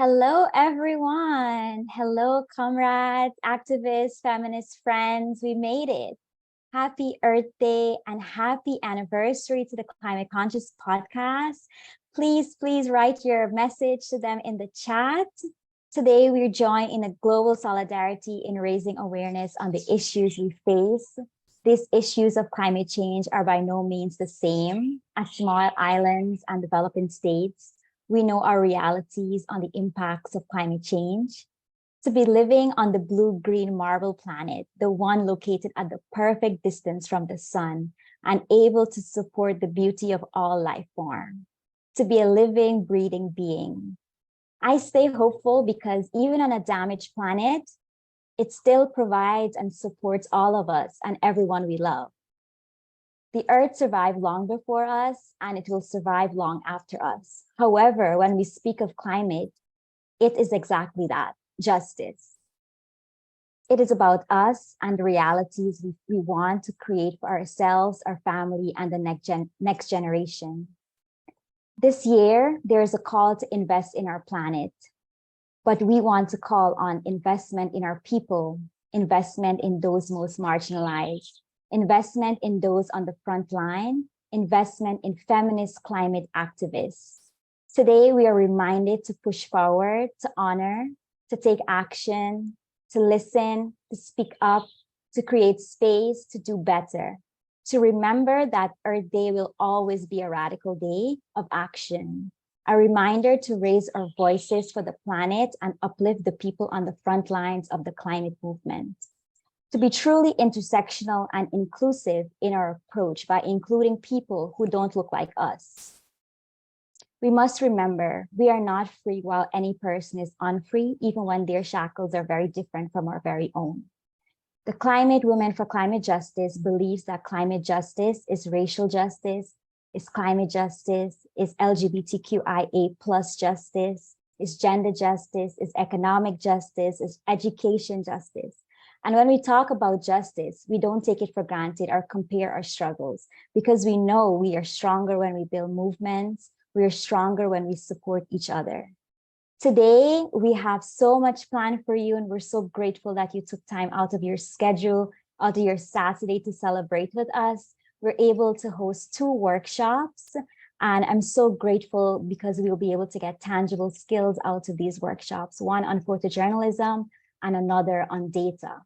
Hello, everyone. Hello, comrades, activists, feminist friends. We made it. Happy Earth Day and happy anniversary to the Climate Conscious podcast. Please write your message to them in the chat. Today, we're joined in a global solidarity in raising awareness on the issues we face. These issues of climate change are by no means the same as small islands and developing states. We know our realities on the impacts of climate change. To be living on the blue-green marble planet, the one located at the perfect distance from the sun and able to support the beauty of all life form. To be a living, breathing being. I stay hopeful because even on a damaged planet, it still provides and supports all of us and everyone we love. The Earth survived long before us, and it will survive long after us. However, when we speak of climate, it is exactly that, justice. It is about us and the realities we want to create for ourselves, our family, and the next generation. This year, there is a call to invest in our planet, but we want to call on investment in our people, investment in those most marginalized, investment in those on the front line, investment in feminist climate activists. Today, we are reminded to push forward, to honor, to take action, to listen, to speak up, to create space, to do better, to remember that Earth Day will always be a radical day of action, a reminder to raise our voices for the planet and uplift the people on the front lines of the climate movement. To be truly intersectional and inclusive in our approach by including people who don't look like us. We must remember we are not free while any person is unfree, even when their shackles are very different from our very own. The Climate Women for Climate Justice believes that climate justice is racial justice, is climate justice, is LGBTQIA+ justice, is gender justice, is economic justice, is education justice. And when we talk about justice, we don't take it for granted or compare our struggles because we know we are stronger when we build movements. We are stronger when we support each other. Today, we have so much planned for you, and we're so grateful that you took time out of your schedule, out of your Saturday to celebrate with us. We're able to host 2 workshops, and I'm so grateful because we'll be able to get tangible skills out of these workshops, one on photojournalism and another on data.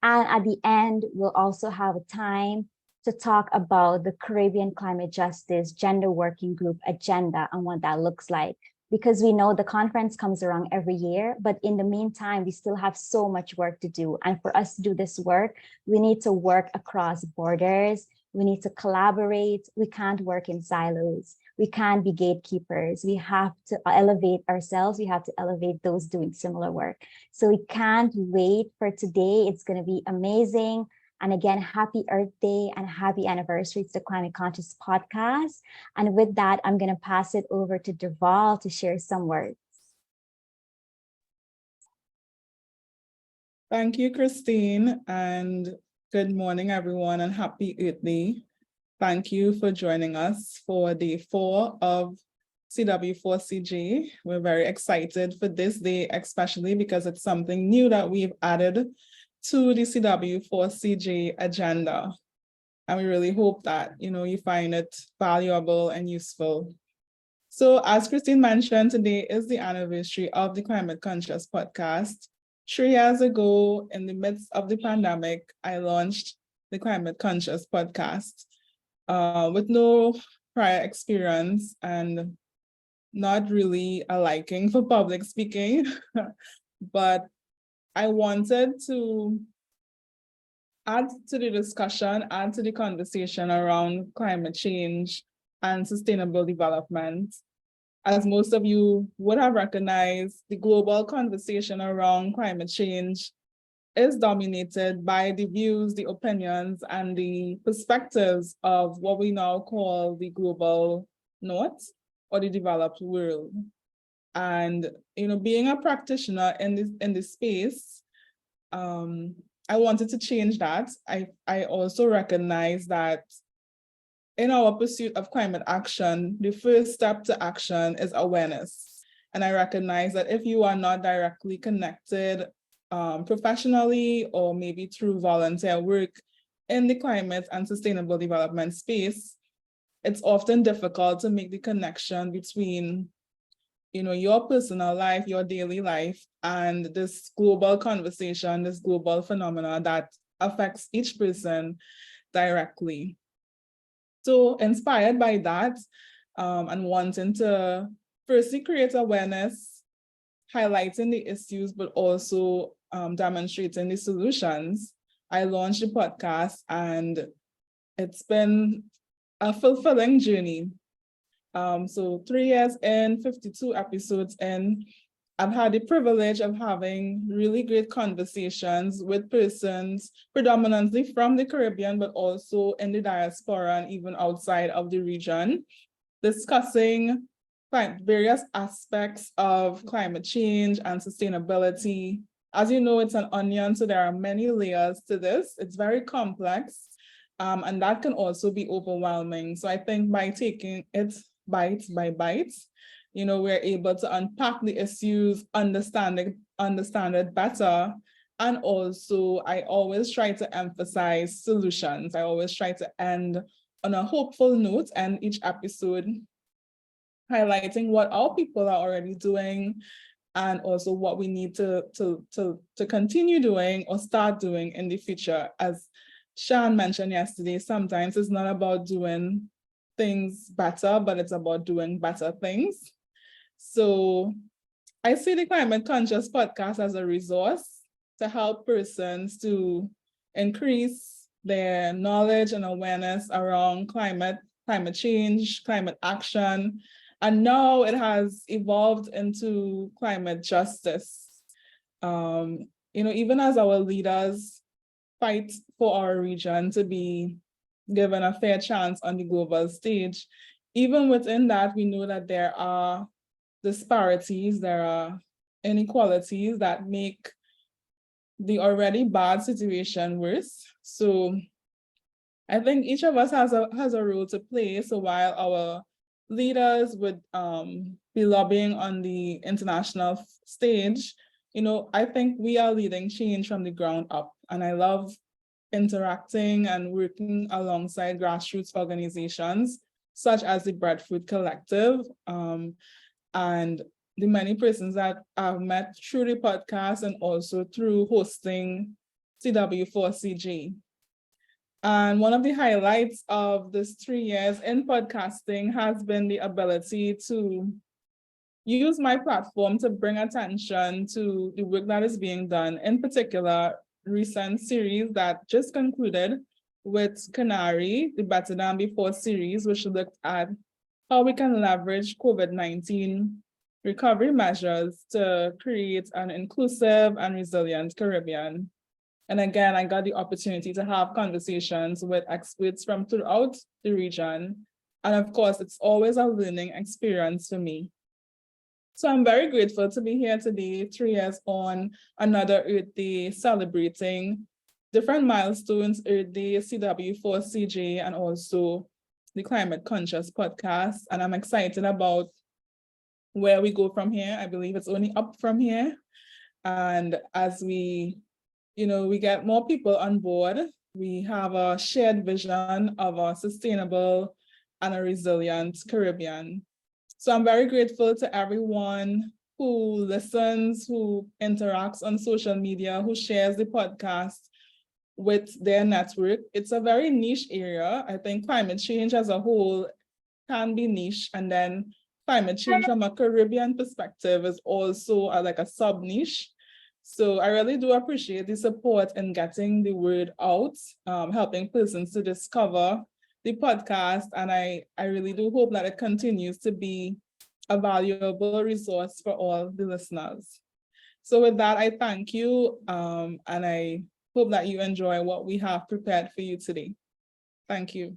And at the end, we'll also have a time to talk about the Caribbean Climate Justice Gender Working Group agenda and what that looks like. Because we know the conference comes around every year, but in the meantime, we still have so much work to do. And for us to do this work, we need to work across borders. We need to collaborate. We can't work in silos. We can't be gatekeepers. We have to elevate ourselves. We have to elevate those doing similar work. So we can't wait for today. It's going to be amazing. And again, happy Earth Day and happy anniversary to the Climate Conscious podcast. And with that, I'm going to pass it over to Derval to share some words. Thank you, Christine, and good morning, everyone, and happy Earth Day. Thank you for joining us for day 4 of CW4CG. We're very excited for this day, especially because it's something new that we've added to the CW4CG agenda. And we really hope that, you find it valuable and useful. So as Christine mentioned, today is the anniversary of the Climate Conscious podcast. 3 years ago, in the midst of the pandemic, I launched the Climate Conscious podcast with no prior experience and not really a liking for public speaking, but I wanted to add to the discussion, add to the conversation around climate change and sustainable development. As most of you would have recognized, the global conversation around climate change is dominated by the views, the opinions, and the perspectives of what we now call the global north or the developed world. And being a practitioner in this space, I wanted to change that. I also recognize that in our pursuit of climate action, the first step to action is awareness. And I recognize that if you are not directly connected professionally or maybe through volunteer work in the climate and sustainable development space, it's often difficult to make the connection between your personal life, your daily life, and this global conversation, this global phenomena that affects each person directly. So inspired by that, and wanting to firstly create awareness, highlighting the issues, but also demonstrating the solutions, I launched the podcast, and it's been a fulfilling journey. So 3 years in, 52 episodes in, I've had the privilege of having really great conversations with persons predominantly from the Caribbean, but also in the diaspora and even outside of the region, discussing various aspects of climate change and sustainability. As you know, it's an onion, so there are many layers to this. It's very complex, and that can also be overwhelming. So I think by taking it bite by bite, we're able to unpack the issues, understand it better. And also, I always try to emphasize solutions. I always try to end on a hopeful note, and each episode highlighting what our people are already doing, and also what we need to continue doing or start doing in the future. As Sean mentioned yesterday, sometimes it's not about doing things better, but it's about doing better things. So I see the Climate Conscious podcast as a resource to help persons to increase their knowledge and awareness around climate change, climate action. And now it has evolved into climate justice. Even as our leaders fight for our region to be given a fair chance on the global stage, even within that, we know that there are disparities, there are inequalities that make the already bad situation worse. So I think each of us has a role to play. So while our leaders would be lobbying on the international stage, I think we are leading change from the ground up. And I love interacting and working alongside grassroots organizations such as the Breadfruit Collective, and the many persons that I've met through the podcast and also through hosting CW4CG. And one of the highlights of this 3 years in podcasting has been the ability to use my platform to bring attention to the work that is being done, in particular, recent series that just concluded with Canary, the Better Than Before series, which looked at how we can leverage COVID-19 recovery measures to create an inclusive and resilient Caribbean. And again, I got the opportunity to have conversations with experts from throughout the region. And of course, it's always a learning experience for me. So I'm very grateful to be here today, 3 years on, another Earth Day, celebrating different milestones, Earth Day, CW4CJ, and also the Climate Conscious podcast. And I'm excited about where we go from here. I believe it's only up from here. And as we get more people on board, we have a shared vision of a sustainable and a resilient Caribbean. So I'm very grateful to everyone who listens, who interacts on social media, who shares the podcast with their network. It's a very niche area. I think climate change as a whole can be niche, and then climate change from a Caribbean perspective is also like a sub-niche. So I really do appreciate the support in getting the word out, helping persons to discover the podcast. And I really do hope that it continues to be a valuable resource for all the listeners. So with that, I thank you, and I hope that you enjoy what we have prepared for you today. Thank you.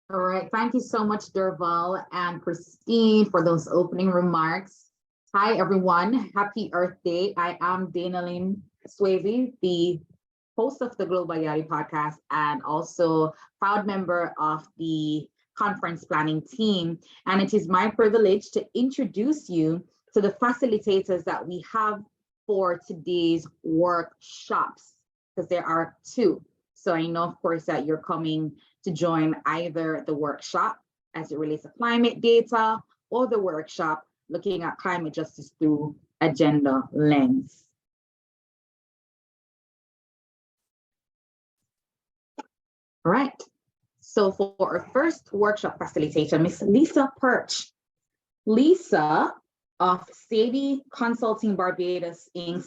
All right, thank you so much, Derval and Christine, for those opening remarks. Hi, everyone. Happy Earth Day. I am Dana Lynn Swavey, the host of the Global Yali podcast and also proud member of the conference planning team. And it is my privilege to introduce you to the facilitators that we have for today's workshops, because there are two. So I know, of course, that you're coming to join either the workshop as it relates to climate data or the workshop looking at climate justice through a gender lens. All right. So for our first workshop facilitator, Miss Lisa Perch. Lisa of Sadie Consulting Barbados Inc.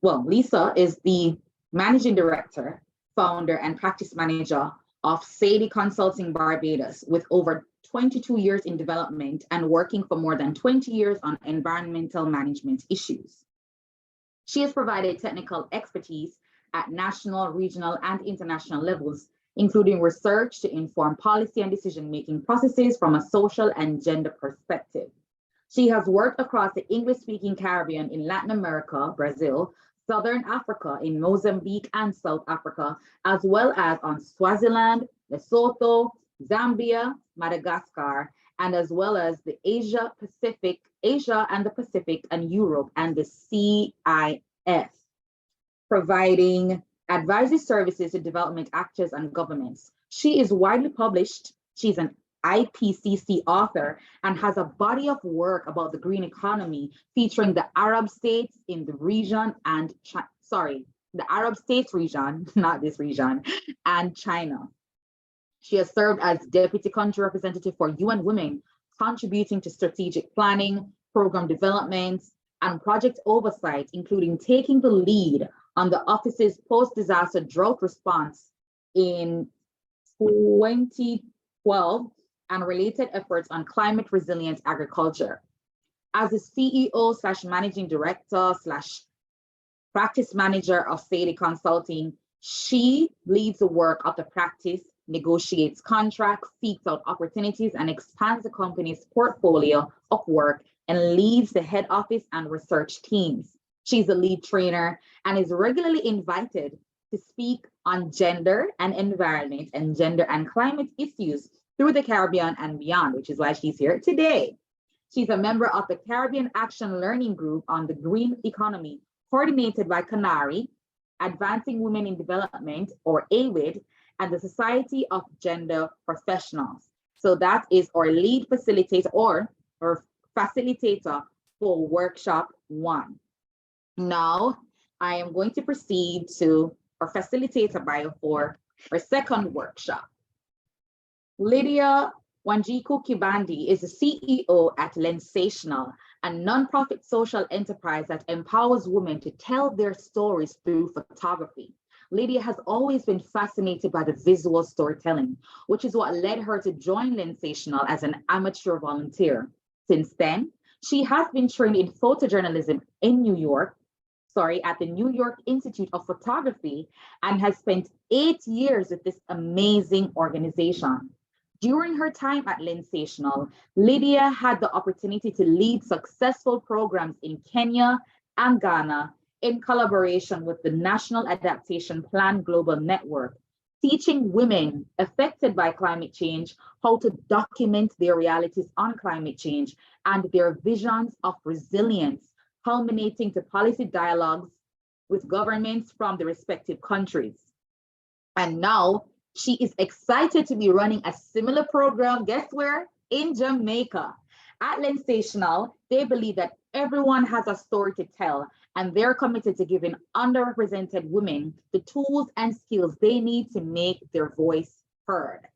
Lisa is the managing director, founder, and practice manager of Sadie Consulting Barbados, with over 22 years in development and working for more than 20 years on environmental management issues. She has provided technical expertise at national, regional, and international levels, including research to inform policy and decision-making processes from a social and gender perspective. She has worked across the English-speaking Caribbean in Latin America, Brazil, Southern Africa, in Mozambique and South Africa, as well as on Swaziland, Lesotho, Zambia, Madagascar, and as well as the Asia and the Pacific and Europe and the CIS, providing advisory services to development actors and governments. She is widely published. She's an IPCC author and has a body of work about the green economy featuring the Arab states in the region and the Arab states region, not this region, and China. She has served as deputy country representative for UN Women, contributing to strategic planning, program development, and project oversight, including taking the lead on the office's post-disaster drought response in 2012 and related efforts on climate resilient agriculture. As the CEO/managing director/practice manager of Sadie Consulting, she leads the work of the practice, negotiates contracts, seeks out opportunities, and expands the company's portfolio of work and leads the head office and research teams. She's a lead trainer and is regularly invited to speak on gender and environment and gender and climate issues through the Caribbean and beyond, which is why she's here today. She's a member of the Caribbean Action Learning Group on the Green Economy, coordinated by CANARI, Advancing Women in Development, or AWID, and the Society of Gender Professionals. So that is our lead facilitator or facilitator for workshop 1. Now, I am going to proceed to our facilitator bio for our second workshop. Lydia Wanjiku Kibandi is the CEO at Lensational, a nonprofit social enterprise that empowers women to tell their stories through photography. Lydia has always been fascinated by the visual storytelling, which is what led her to join Lensational as an amateur volunteer. Since then, she has been trained in photojournalism in at the New York Institute of Photography, and has spent 8 years with this amazing organization. During her time at Lensational, Lydia had the opportunity to lead successful programs in Kenya and Ghana in collaboration with the National Adaptation Plan Global Network, teaching women affected by climate change how to document their realities on climate change and their visions of resilience, culminating to policy dialogues with governments from the respective countries. And now she is excited to be running a similar program, guess where? In Jamaica. At Lensational, they believe that everyone has a story to tell, and they're committed to giving underrepresented women the tools and skills they need to make their voice heard.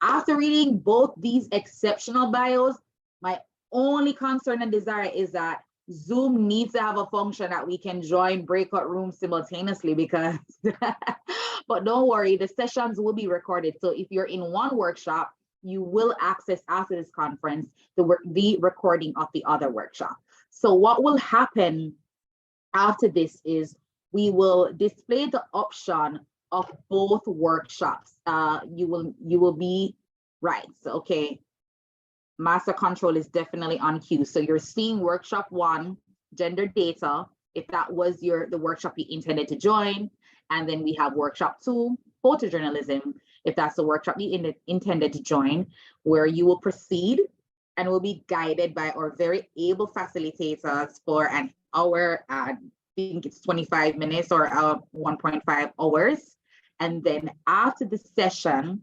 After reading both these exceptional bios, my only concern and desire is that Zoom needs to have a function that we can join breakout rooms simultaneously, because, but don't worry, the sessions will be recorded. So if you're in one workshop, you will access after this conference the recording of the other workshop. So what will happen after this is we will display the option of both workshops. You will be right. So, okay. Master control is definitely on cue. So you're seeing workshop 1, gender data, if that was the workshop you intended to join. And then we have workshop 2, photojournalism, if that's the workshop you intended to join, where you will proceed and will be guided by our very able facilitators for an hour. I think it's 25 minutes or 1.5 hours. And then after the session,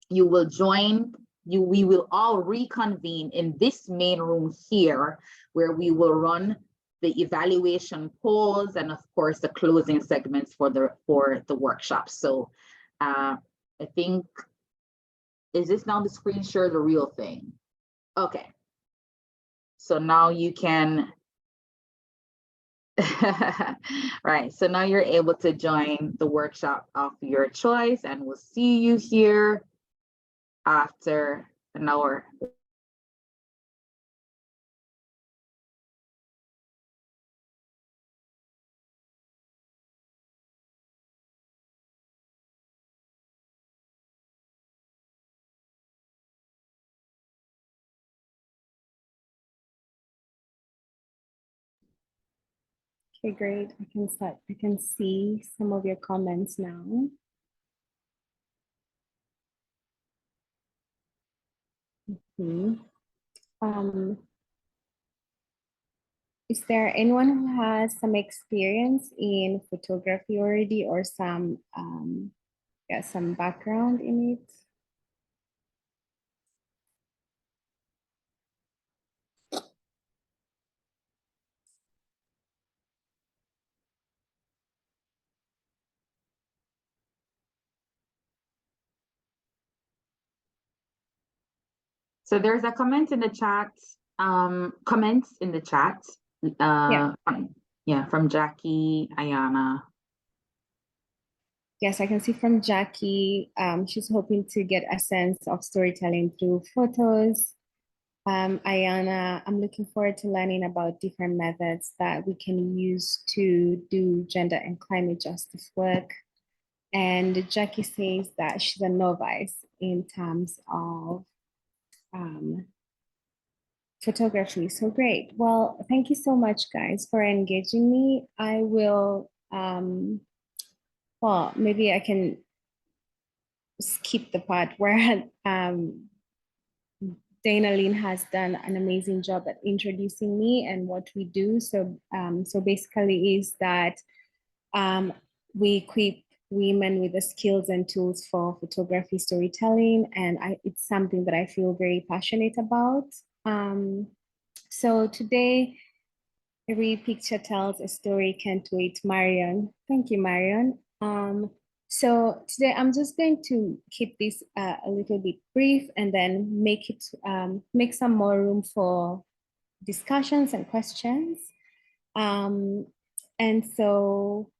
you will join, we will all reconvene in this main room here, where we will run the evaluation polls and of course the closing segments for the workshop. So I think, is this now the screen share the real thing? Okay. So now you can, right. So now you're able to join the workshop of your choice, and we'll see you here after an hour. Okay, great. I can start. I can see some of your comments now. Is there anyone who has some experience in photography already, or some some background in it? So there's a comment in the chat, comments in the chat. Yeah, from Jackie, Ayana. Yes, I can see from Jackie, she's hoping to get a sense of storytelling through photos. Ayana, I'm looking forward to learning about different methods that we can use to do gender and climate justice work. And Jackie says that she's a novice in terms of photography. So great. Well, thank you so much, guys, for engaging me. I will, well, maybe I can skip the part where Dana Lynn has done an amazing job at introducing me and what we do. So, so basically is that we equip women with the skills and tools for photography storytelling, and it's something that I feel very passionate about. So today, every picture tells a story, can't wait, Marion. Thank you, Marion. So today I'm just going to keep this a little bit brief and then make some more room for discussions and questions. And so,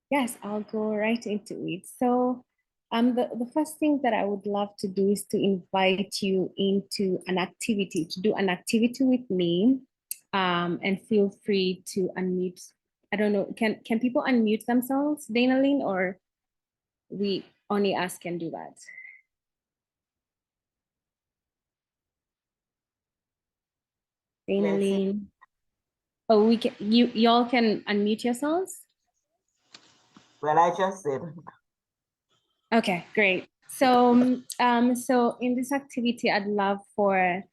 yes, I'll go right into it. So the first thing that I would love to do is to invite you into an activity, to do an activity with me, and feel free to unmute. I don't know, can people unmute themselves, Dana Lynn, or we only us can do that? Dana Lynn. Oh, we can, y'all can unmute yourselves? Well, I just said. Okay, great. So, so in this activity, I'd love for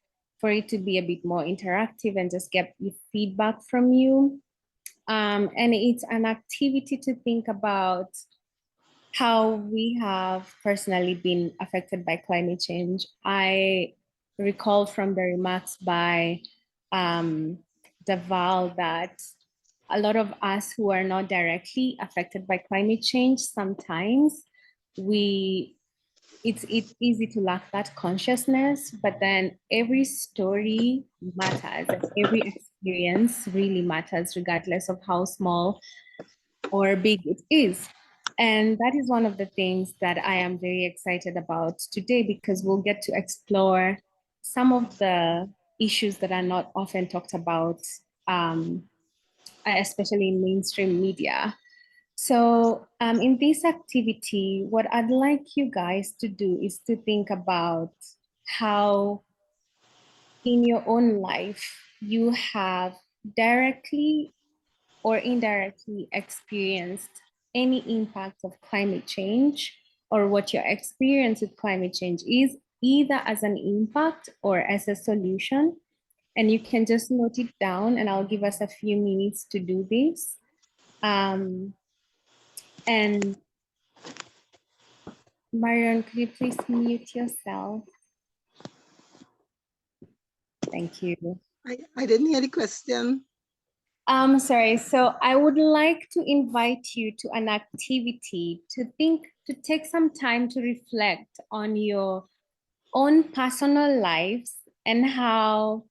it to be a bit more interactive and just get feedback from you. And it's an activity to think about how we have personally been affected by climate change. I recall from the remarks by Deval that a lot of us who are not directly affected by climate change, sometimes it's easy to lack that consciousness, but then every story matters, and every experience really matters, regardless of how small or big it is. And that is one of the things that I am very excited about today, because we'll get to explore some of the issues that are not often talked about, especially in mainstream media. So in this activity, what I'd like you guys to do is to think about how in your own life you have directly or indirectly experienced any impact of climate change or what your experience with climate change is, either as an impact or as a solution. And you can just note it down, and I'll give us a few minutes to do this. And Marion, could you please mute yourself? Thank you. I didn't hear the question. Sorry, so I would like to invite you to an activity to take some time to reflect on your own personal lives and how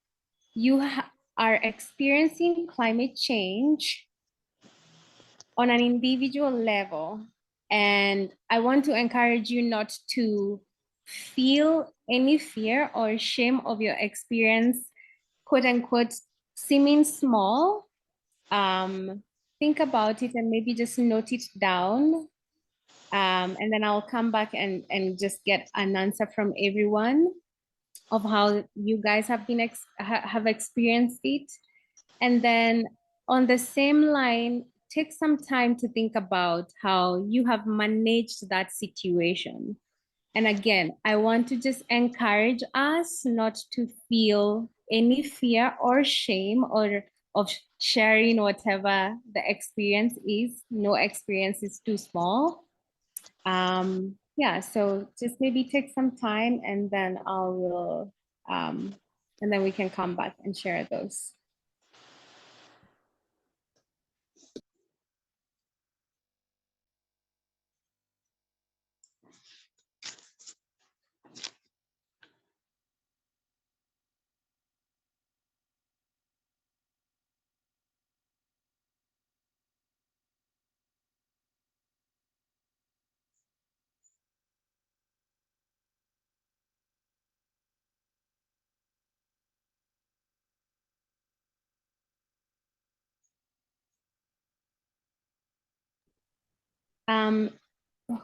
you are experiencing climate change on an individual level. And I want to encourage you not to feel any fear or shame of your experience, quote unquote, seeming small. Think about it and maybe just note it down. And then I'll come back and just get an answer from everyone of how you guys have been have experienced it. And then on the same line, take some time to think about how you have managed that situation. And again, I want to just encourage us not to feel any fear or shame or of sharing whatever the experience is. No experience is too small. Yeah, so just maybe take some time, and then and then we can come back and share those.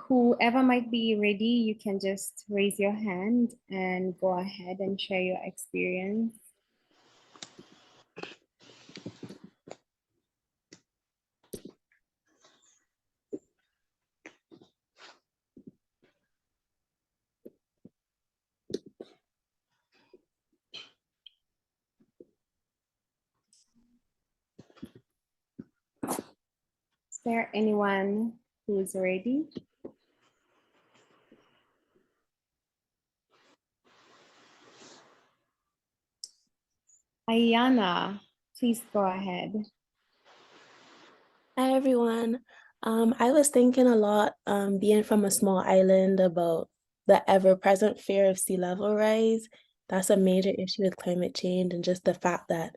Whoever might be ready, you can just raise your hand and go ahead and share your experience. Is there anyone who's ready? Ayana, please go ahead. Hi, everyone. I was thinking a lot, being from a small island, about the ever-present fear of sea level rise. That's a major issue with climate change, and just the fact that,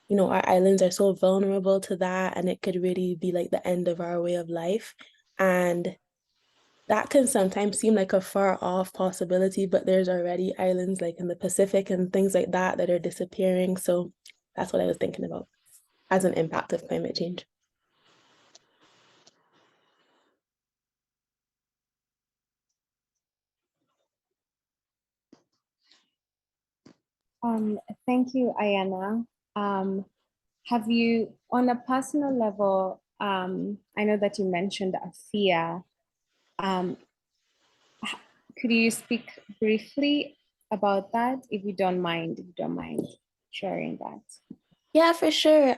our islands are so vulnerable to that, and it could really be like the end of our way of life. And that can sometimes seem like a far off possibility, but there's already islands like in the Pacific and things like that that are disappearing. So that's what I was thinking about as an impact of climate change. Thank you, Ayana. Have you, on a personal level, I know that you mentioned a fear. Could you speak briefly about that, if you don't mind sharing that? Yeah, for sure.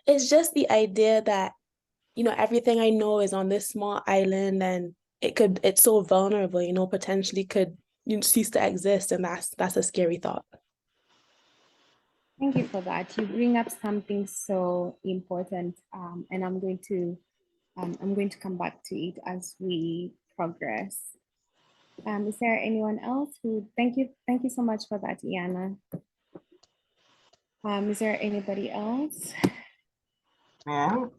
It's just the idea that, everything I know is on this small island, and it's so vulnerable, potentially could cease to exist, and that's a scary thought. Thank you for that. You bring up something so important, and I'm going to come back to it as we progress. Is there anyone else who? Thank you so much for that, Iana. Is there anybody else? Yeah.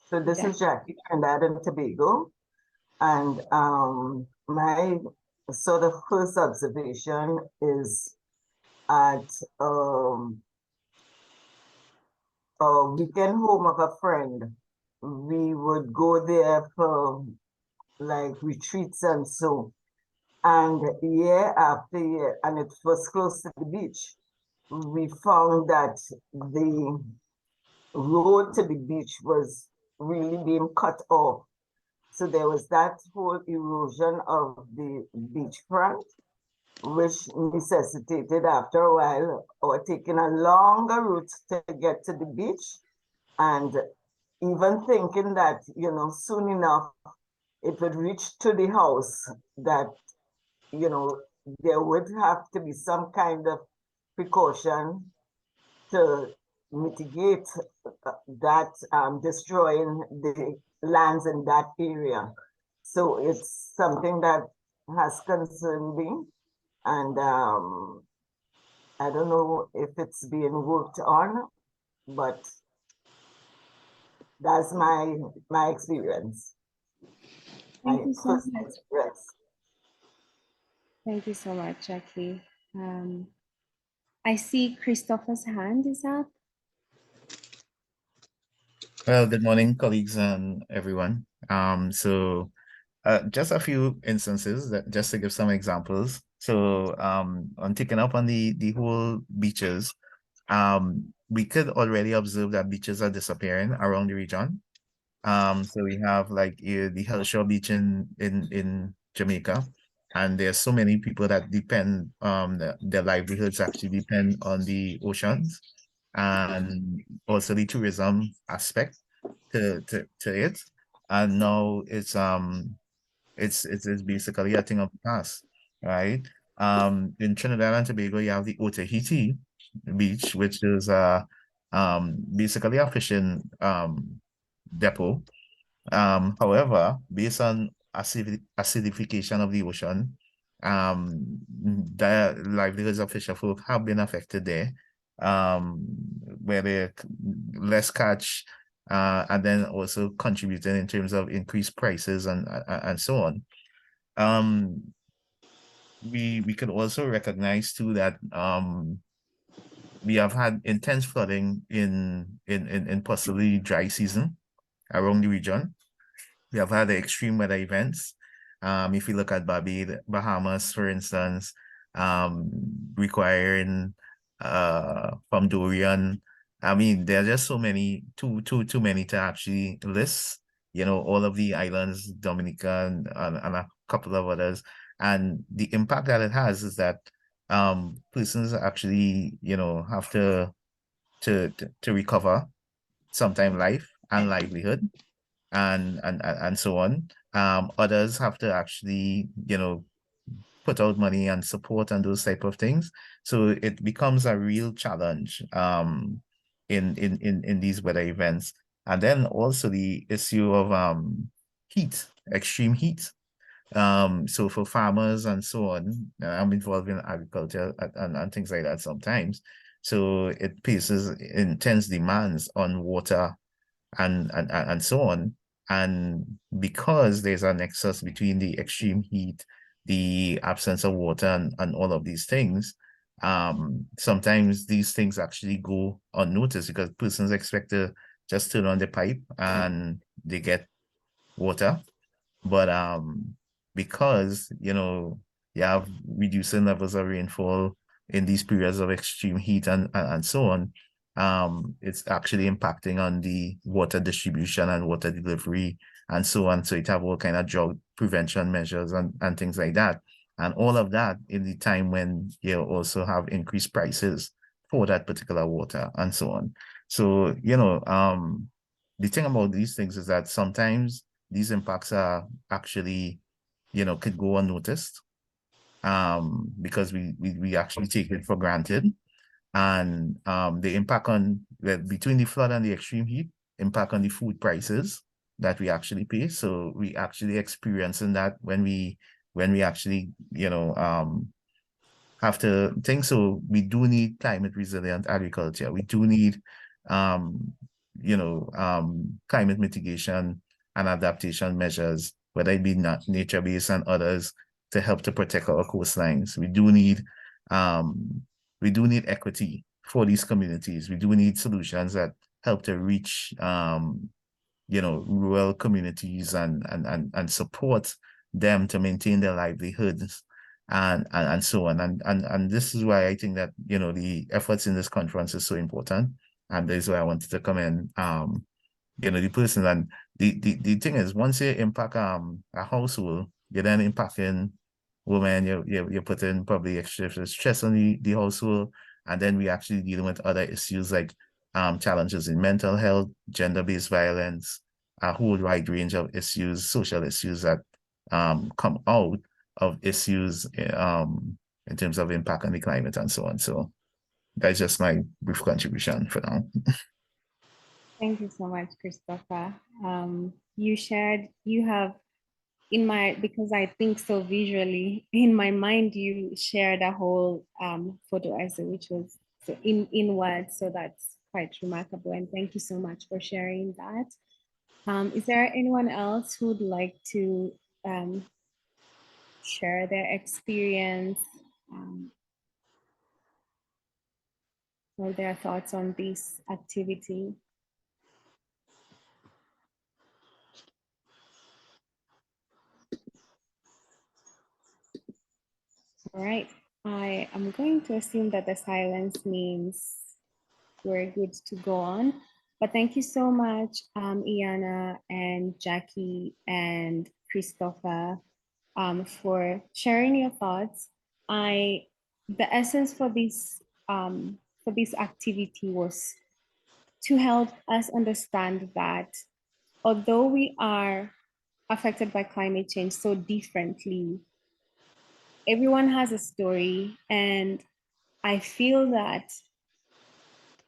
So this is Jackie, Trinidad and Tobago, and my sort of first observation is at a weekend home of a friend. We would go there for like retreats and so. And year after year, and it was close to the beach, we found that the road to the beach was really being cut off. So there was that whole erosion of the beachfront, which necessitated after a while or taking a longer route to get to the beach, and even thinking that, soon enough it would reach to the house, that, there would have to be some kind of precaution to mitigate that destroying the lands in that area. So it's something that has concerned me, and I don't know if it's being worked on, but that's my experience. Thank you so much. Yes. Thank you so much, Jackie. I see Christopher's hand is up. Well, good morning, colleagues and everyone. Just a few instances that just to give some examples. So on taking up on the whole beaches, we could already observe that beaches are disappearing around the region. So we have like the Hellshore Beach in Jamaica, and there's so many people that depend their livelihoods actually depend on the oceans, and also the tourism aspect to it. And now it's basically a thing of the past, right? In Trinidad and Tobago, you have the Otahiti Beach, which is basically a fishing depot. However, based on acidification of the ocean, the livelihoods of fisher folk have been affected there, where they less catch, and then also contributing in terms of increased prices and so on. We could also recognize too that we have had intense flooding in possibly dry season around the region. We have had the extreme weather events. If you look at Bahamas, for instance, requiring from Dorian. I mean, there are just so many, too many to actually list. All of the islands, Dominica and a couple of others. And the impact that it has is that persons actually, have to recover sometime life and livelihood and so on. Others have to actually, put out money and support and those type of things. So it becomes a real challenge in these weather events. And then also the issue of heat, extreme heat. So for farmers and so on, I'm involved in agriculture and things like that sometimes. So it places intense demands on water and so on. And because there's a nexus between the extreme heat, the absence of water and all of these things, sometimes these things actually go unnoticed because persons expect to just turn on the pipe and they get water. But because you have reducing levels of rainfall in these periods of extreme heat and so on, it's actually impacting on the water distribution and water delivery and so on. So it have all kind of drought prevention measures and things like that. And all of that in the time when you also have increased prices for that particular water and so on. So, the thing about these things is that sometimes these impacts are actually, could go unnoticed because we actually take it for granted. And the impact between the flood and the extreme heat, impact on the food prices that we actually pay. So we actually experiencing that when we actually, have to think. So we do need climate resilient agriculture. We do need, climate mitigation and adaptation measures, whether it be nature-based and others, to help to protect our coastlines. We do need equity for these communities. We do need solutions that help to reach rural communities and support them to maintain their livelihoods and so on. And this is why I think that the efforts in this conference is so important. And this is why I wanted to come in the person. And the thing is, once you impact a household, you're then impacting women, you're putting probably extra stress on the household. And then we actually dealing with other issues like challenges in mental health, gender-based violence, a whole wide range of issues, social issues that come out of issues in terms of impact on the climate and so on. So that's just my brief contribution for now. Thank you so much, Christopher. You have because I think so visually, in my mind, you shared a whole photo essay, which was so in words. So that's quite remarkable. And thank you so much for sharing that. Is there anyone else who would like to share their experience or their thoughts on this activity? All right, I am going to assume that the silence means we're good to go on. But thank you so much, Iana and Jackie and Christopher, for sharing your thoughts. The essence for this activity was to help us understand that although we are affected by climate change so differently, everyone has a story, and I feel that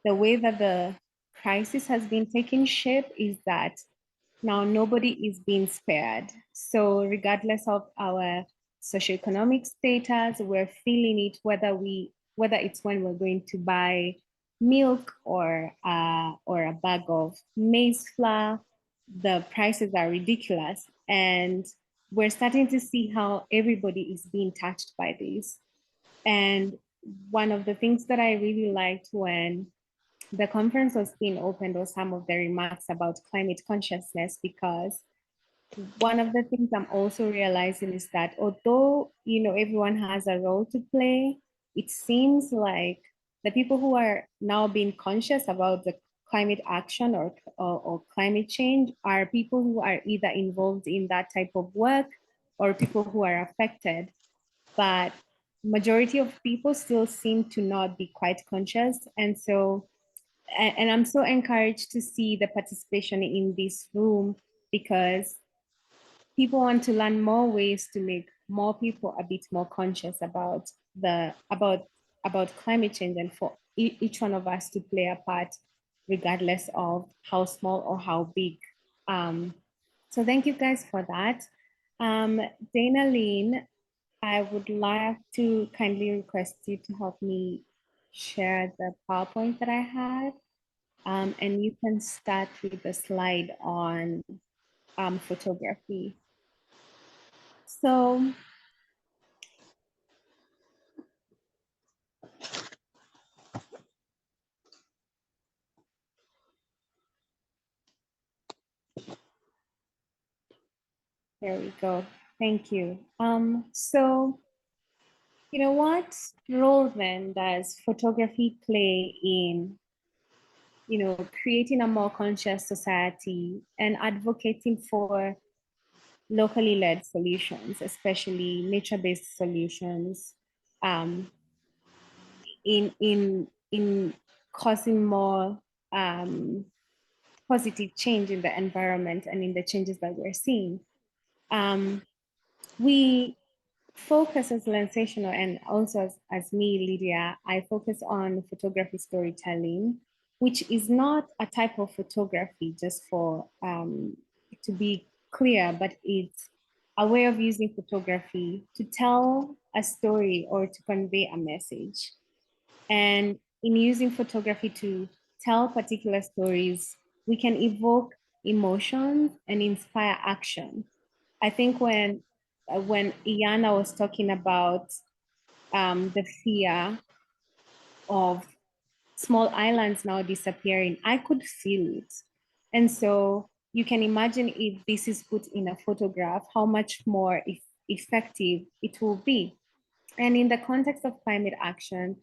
the way that the crisis has been taking shape is that now nobody is being spared. So regardless of our socioeconomic status, we're feeling it, whether it's when we're going to buy milk or a bag of maize flour, the prices are ridiculous. And we're starting to see how everybody is being touched by this. And one of the things that I really liked when the conference was being opened was some of the remarks about climate consciousness, because one of the things I'm also realizing is that although, everyone has a role to play, it seems like the people who are now being conscious about the climate action or climate change are people who are either involved in that type of work or people who are affected. But majority of people still seem to not be quite conscious. And so, and I'm so encouraged to see the participation in this room, because people want to learn more ways to make more people a bit more conscious about climate change, and for each one of us to play a part, regardless of how small or how big. So thank you guys for that. Dana Lynn, I would like to kindly request you to help me share the PowerPoint that I had. And you can start with the slide on photography. So there we go. Thank you. So, what role then does photography play in, creating a more conscious society and advocating for locally led solutions, especially nature-based solutions, in causing more positive change in the environment and in the changes that we're seeing? We focus as Lensational, and also as me, Lydia, I focus on photography storytelling, which is not a type of photography, just for to be clear, but it's a way of using photography to tell a story or to convey a message. And in using photography to tell particular stories, we can evoke emotions and inspire action. I think when Iana was talking about the fear of small islands now disappearing, I could feel it. And so you can imagine, if this is put in a photograph, how much more effective it will be. And in the context of climate action,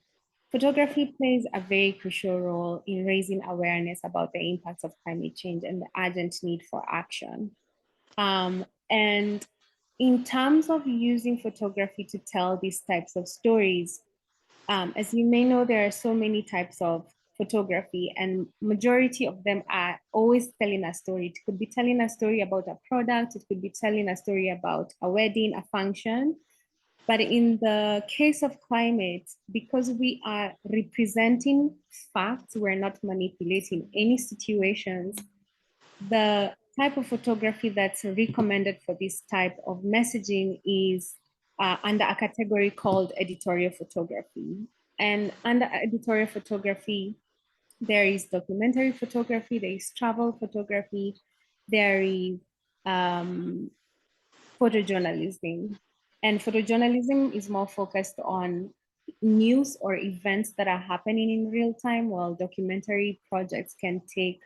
Photography plays a very crucial role in raising awareness about the impacts of climate change and the urgent need for action. And in terms of using photography to tell these types of stories, as you may know, there are so many types of photography, and majority of them are always telling a story. It could be telling a story about a product, it could be telling a story about a wedding, a function. But in the case of climate, because we are representing facts, we're not manipulating any situations, the type of photography that's recommended for this type of messaging is under a category called editorial photography. And under editorial photography, there is documentary photography, there is travel photography, there is photojournalism. And photojournalism is more focused on news or events that are happening in real time, while documentary projects can take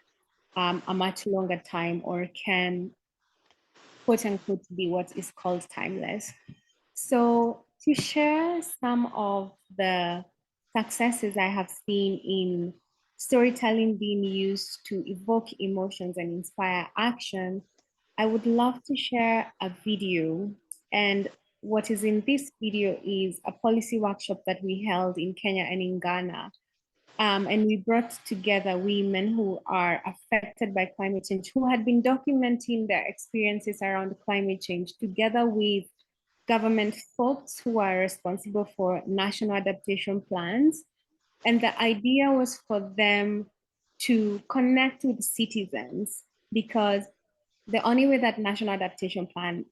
a much longer time or can, quote unquote, be what is called timeless. So to share some of the successes I have seen in storytelling being used to evoke emotions and inspire action, I would love to share a video. And what is in this video is a policy workshop that we held in Kenya and in Ghana. And we brought together women who are affected by climate change, who had been documenting their experiences around climate change, together with government folks who are responsible for national adaptation plans. And the idea was for them to connect with citizens, because the only way that national adaptation plan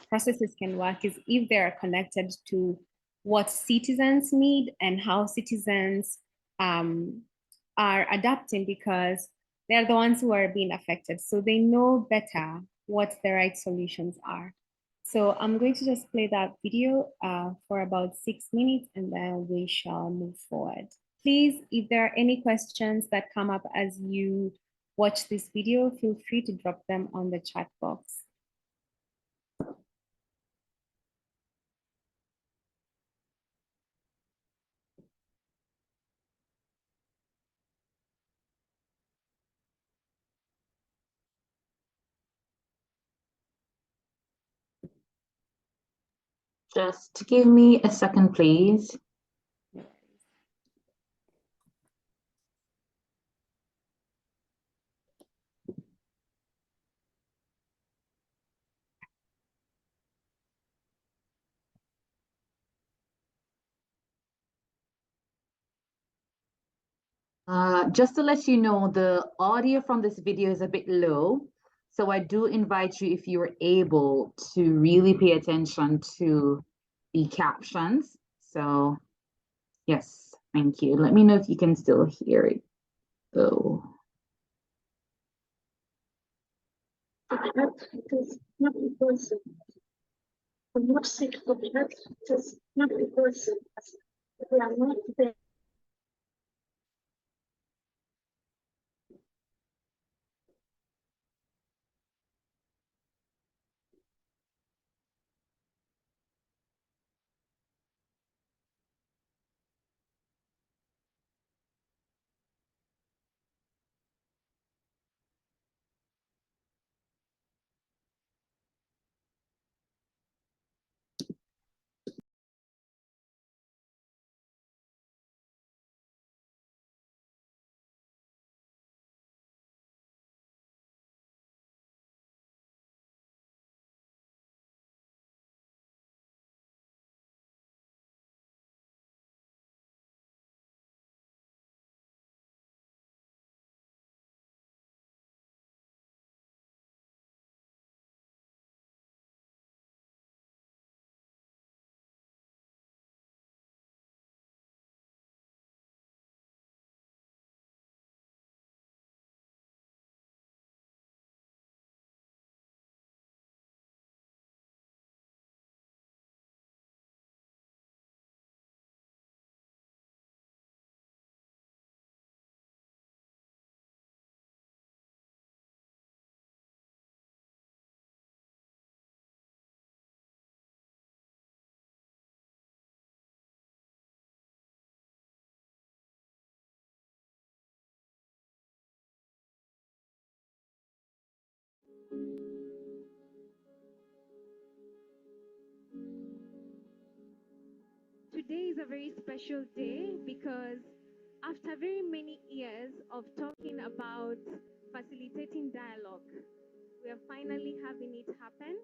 processes can work is if they're connected to what citizens need and how citizens are adapting, because they're the ones who are being affected. So they know better what the right solutions are. So I'm going to just play that video for about 6 minutes, and then we shall move forward. Please, if there are any questions that come up as you watch this video, feel free to drop them on the chat box. Just give me a second, please. Just to let you know, the audio from this video is a bit low. So I do invite you, if you're able, to really pay attention to the captions. So yes, thank you. Let me know if you can still hear it though. Today is a very special day because after very many years of talking about facilitating dialogue, we are finally having it happen.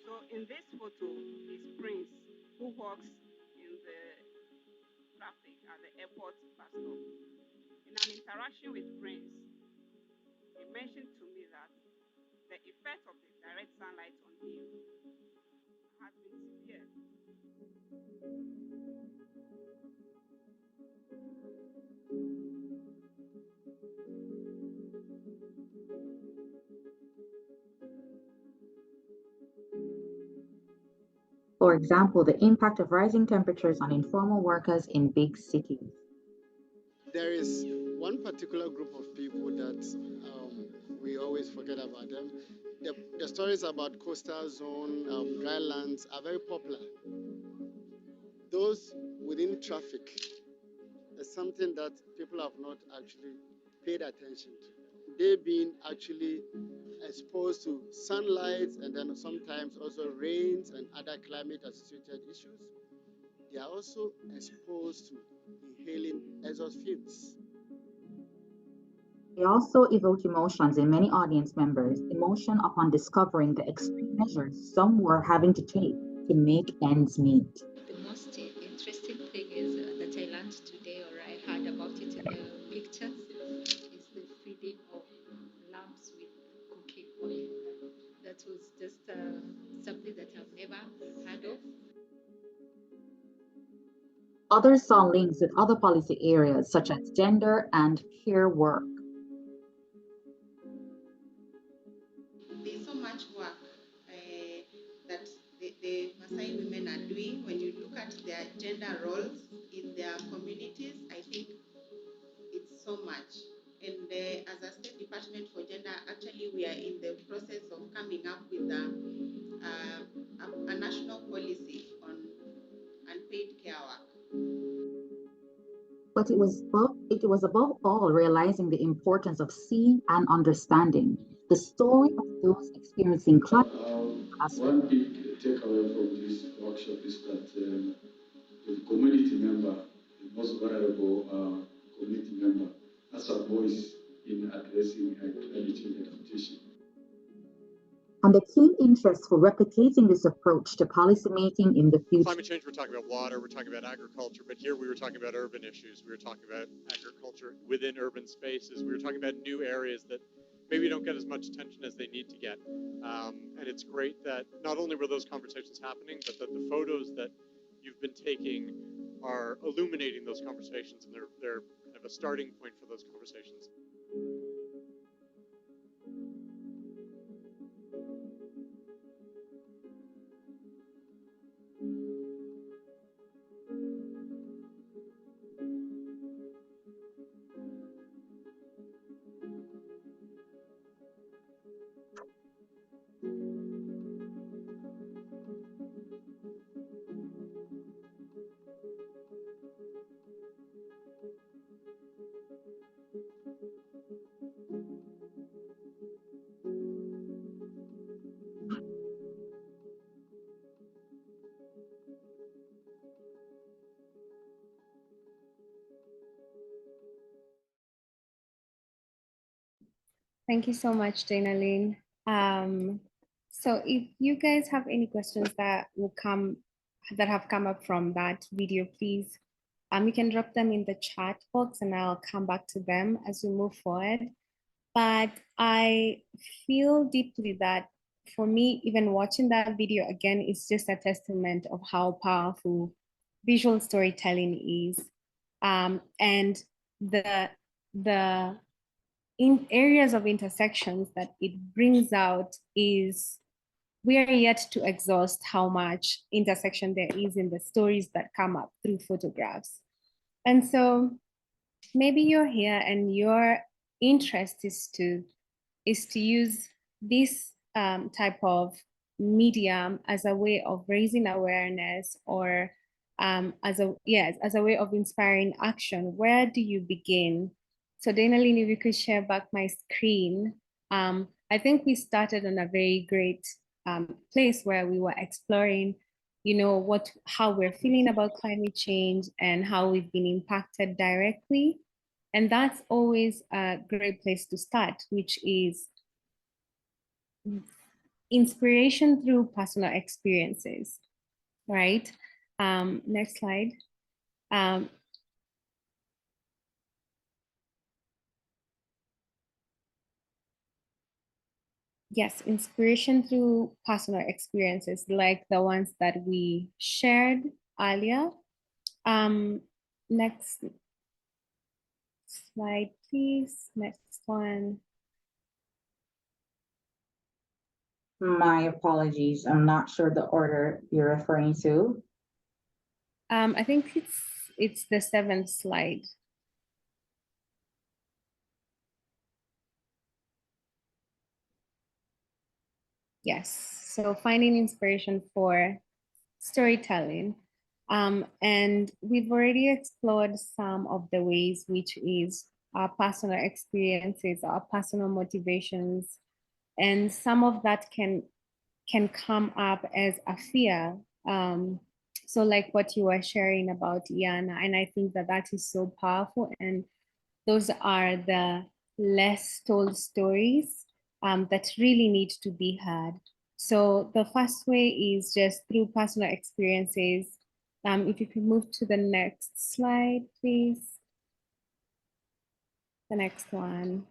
So in this photo is Prince, who walks in the traffic at the airport bus stop. In an interaction with Prince, he mentioned to me that the effect of the direct sunlight on him has been severe. For example, the impact of rising temperatures on informal workers in big cities. There is one particular group of people that we always forget about them. The stories about coastal zone, dry lands are very popular. Those within traffic is something that people have not actually paid attention to. They being actually exposed to sunlight and then sometimes also rains and other climate associated issues. They are also exposed to inhaling exhaust fumes. They also evoke emotions in many audience members, emotion upon discovering the extreme measures some were having to take to make ends meet. The most interesting thing is that I learned today, or I heard about it in the pictures, is the feeding of lamps with cooking oil. That was just something that I've never heard of. Others saw links with other policy areas such as gender and care work. There's so much work that the Maasai women are doing. When you look at their gender roles in their communities, I think it's so much. And as a State Department for Gender, actually we are in the process of coming up with a national policy on unpaid care work. But it was above all realizing the importance of seeing and understanding the story of those experiencing climate change. One big takeaway from this workshop is that the community member, the most vulnerable community member, has a voice in addressing climate change adaptation. And the key interest for replicating this approach to policymaking in the future. Climate change, we're talking about water, we're talking about agriculture, but here we were talking about urban issues. We were talking about agriculture within urban spaces. We were talking about new areas that maybe don't get as much attention as they need to get. And it's great that not only were those conversations happening, but that the photos that you've been taking are illuminating those conversations, and they're kind of a starting point for those conversations. Thank you so much, Dana Lynn. So if you guys have any questions that have come up from that video, please, you can drop them in the chat box and I'll come back to them as we move forward. But I feel deeply that for me, even watching that video again is just a testament of how powerful visual storytelling is. And the in areas of intersections that it brings out is we are yet to exhaust how much intersection there is in the stories that come up through photographs. And so maybe you're here and your interest is to use this type of medium as a way of raising awareness or as a way of inspiring action. Where do you begin? So Dainaline, if you could share back my screen. I think we started on a very great place where we were exploring, you know, how we're feeling about climate change and how we've been impacted directly. And that's always a great place to start, which is inspiration through personal experiences, right? Next slide. Yes, inspiration through personal experiences like the ones that we shared earlier. Next slide, please. Next one. My apologies. I'm not sure the order you're referring to. I think it's the 7th slide. Yes, so finding inspiration for storytelling. And we've already explored some of the ways, which is our personal experiences, our personal motivations, and some of that can come up as a fear. So like what you were sharing about Iana, and I think that that is so powerful, and those are the less told stories that really need to be heard. So the first way is just through personal experiences. If you could move to the next slide, please. The next one.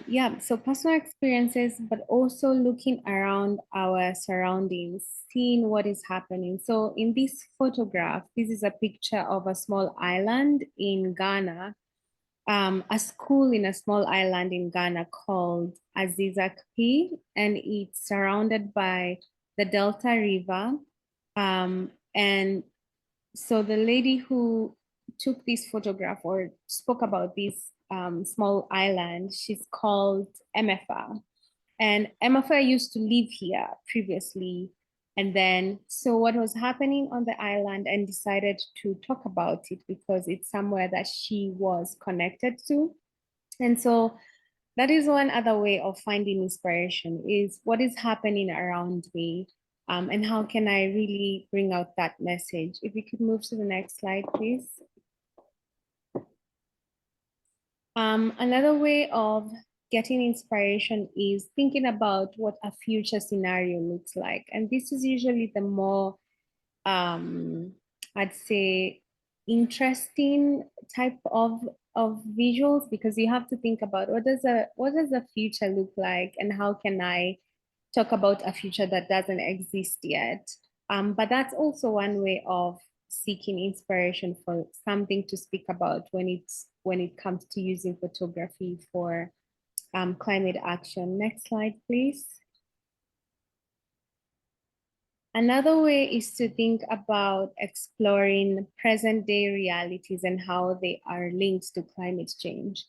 Yeah, so personal experiences, but also looking around our surroundings, seeing what is happening. So in this photograph, this is a picture of a small island in Ghana, a school in a small island in Ghana called Azizakpi, and it's surrounded by the Delta River. And so the lady who took this photograph or spoke about this small island, she's called MFA. And MFA used to live here previously. And then, so what was happening on the island, and decided to talk about it because it's somewhere that she was connected to. And so that is one other way of finding inspiration, is what is happening around me, and how can I really bring out that message? If you could move to the next slide, please. Another way of getting inspiration is thinking about what a future scenario looks like. And this is usually the more, I'd say, interesting type of visuals, because you have to think about what does a future look like, and how can I talk about a future that doesn't exist yet. But that's also one way of seeking inspiration for something to speak about when it comes to using photography for climate action. Next slide, please. Another way is to think about exploring present day realities and how they are linked to climate change.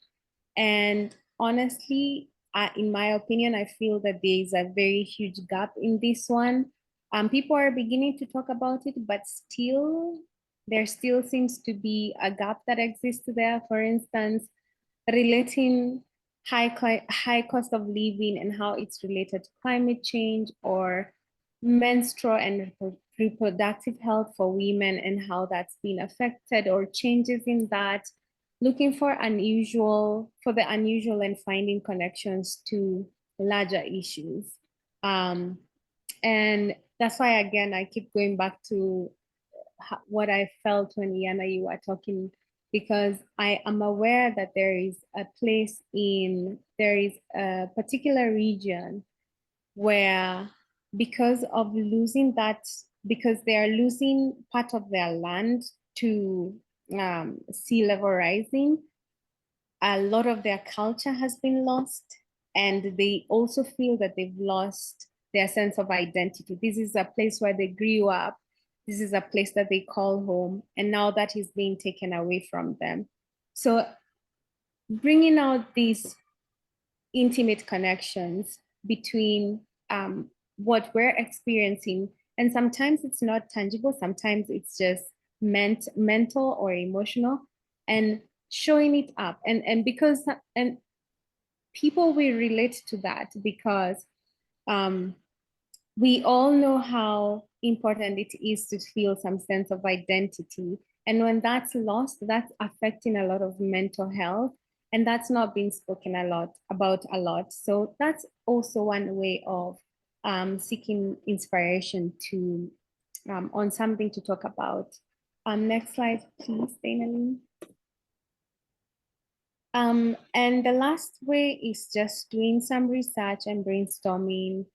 And honestly, in my opinion, I feel that there is a very huge gap in this one. People are beginning to talk about it, but there still seems to be a gap that exists there. For instance, relating high cost of living and how it's related to climate change, or menstrual and reproductive health for women and how that's been affected, or changes in that, looking for the unusual and finding connections to larger issues. And that's why, again, I keep going back to what I felt when Iana, you were talking because I am aware that there is a particular region where, because of losing that, because they are losing part of their land to sea level rising, a lot of their culture has been lost, and they also feel that they've lost their sense of identity. This is a place where they grew up. This is a place that they call home, and now that is being taken away from them. So bringing out these intimate connections between what we're experiencing, and sometimes it's not tangible, sometimes it's just mental or emotional, and showing it up, and because people will relate to that, because we all know how important it is to feel some sense of identity. And when that's lost, that's affecting a lot of mental health. And that's not being spoken about a lot. So that's also one way of seeking inspiration to on something to talk about. Next slide, please, Dana. And the last way is just doing some research and brainstorming.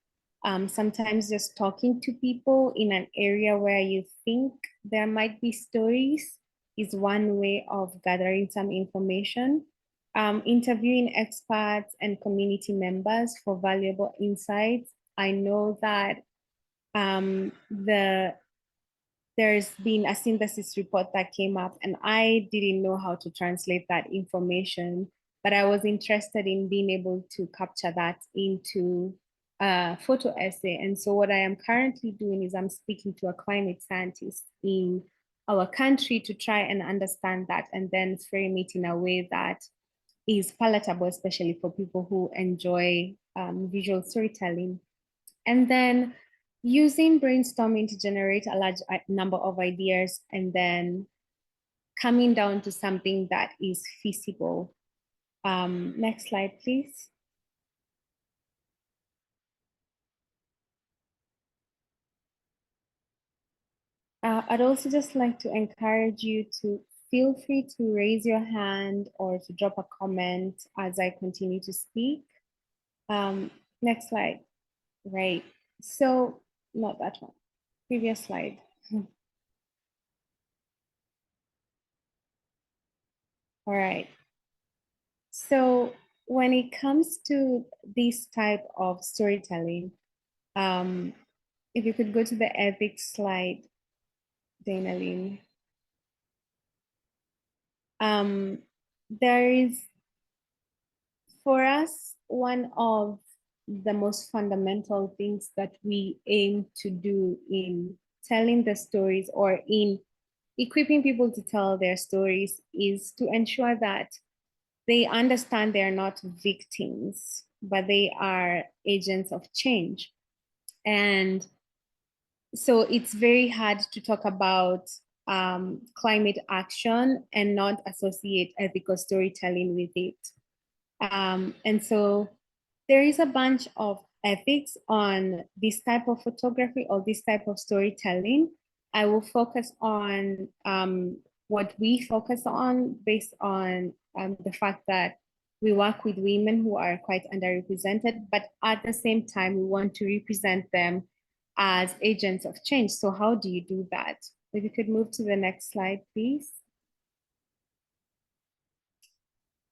Sometimes just talking to people in an area where you think there might be stories is one way of gathering some information. Interviewing experts and community members for valuable insights. I know that there's been a synthesis report that came up, and I didn't know how to translate that information, but I was interested in being able to capture that into a photo essay. And so what I am currently doing is I'm speaking to a climate scientist in our country to try and understand that, and then frame it in a way that is palatable, especially for people who enjoy visual storytelling. And then using brainstorming to generate a large number of ideas, and then coming down to something that is feasible. Next slide, please. I'd also just like to encourage you to feel free to raise your hand or to drop a comment as I continue to speak. Next slide. Right. So, not that one. Previous slide. All right. So when it comes to this type of storytelling, if you could go to the ethics slide, Dana Lynn. There is, for us, one of the most fundamental things that we aim to do in telling the stories or in equipping people to tell their stories is to ensure that they understand they're not victims, but they are agents of change. And so it's very hard to talk about climate action and not associate ethical storytelling with it. And so there is a bunch of ethics on this type of photography or this type of storytelling. I will focus on what we focus on based on the fact that we work with women who are quite underrepresented, but at the same time, we want to represent them as agents of change. So how do you do that? If you could move to the next slide, please.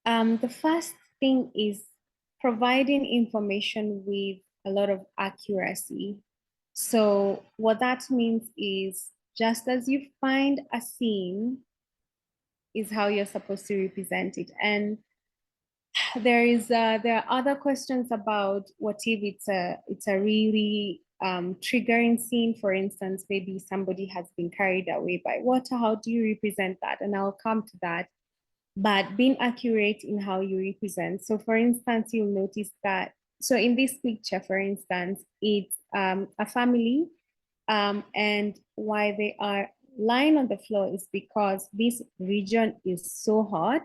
The first thing is providing information with a lot of accuracy. So what that means is, just as you find a scene is how you're supposed to represent it. And there are other questions about what if it's a really triggering scene. For instance, maybe somebody has been carried away by water. How do you represent that? And I'll come to that. But being accurate in how you represent. So for instance, you'll notice that, so in this picture, for instance, it's a family, and why they are lying on the floor is because this region is so hot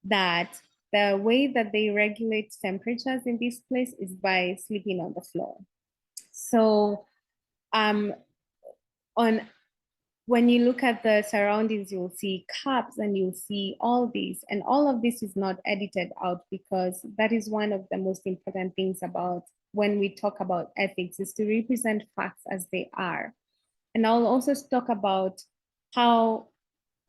that the way that they regulate temperatures in this place is by sleeping on the floor. So on when you look at the surroundings, you'll see cups and you'll see all these, and all of this is not edited out, because that is one of the most important things about when we talk about ethics, is to represent facts as they are. And I'll also talk about how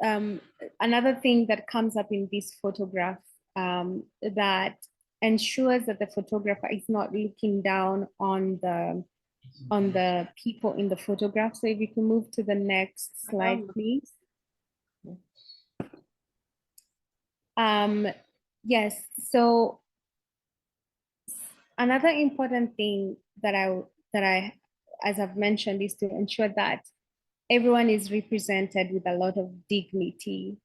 another thing that comes up in this photograph that ensures that the photographer is not looking down on the people in the photograph. So if you can move to the next slide, please. Yes, so another important thing that I, as I've mentioned, is to ensure that everyone is represented with a lot of dignity.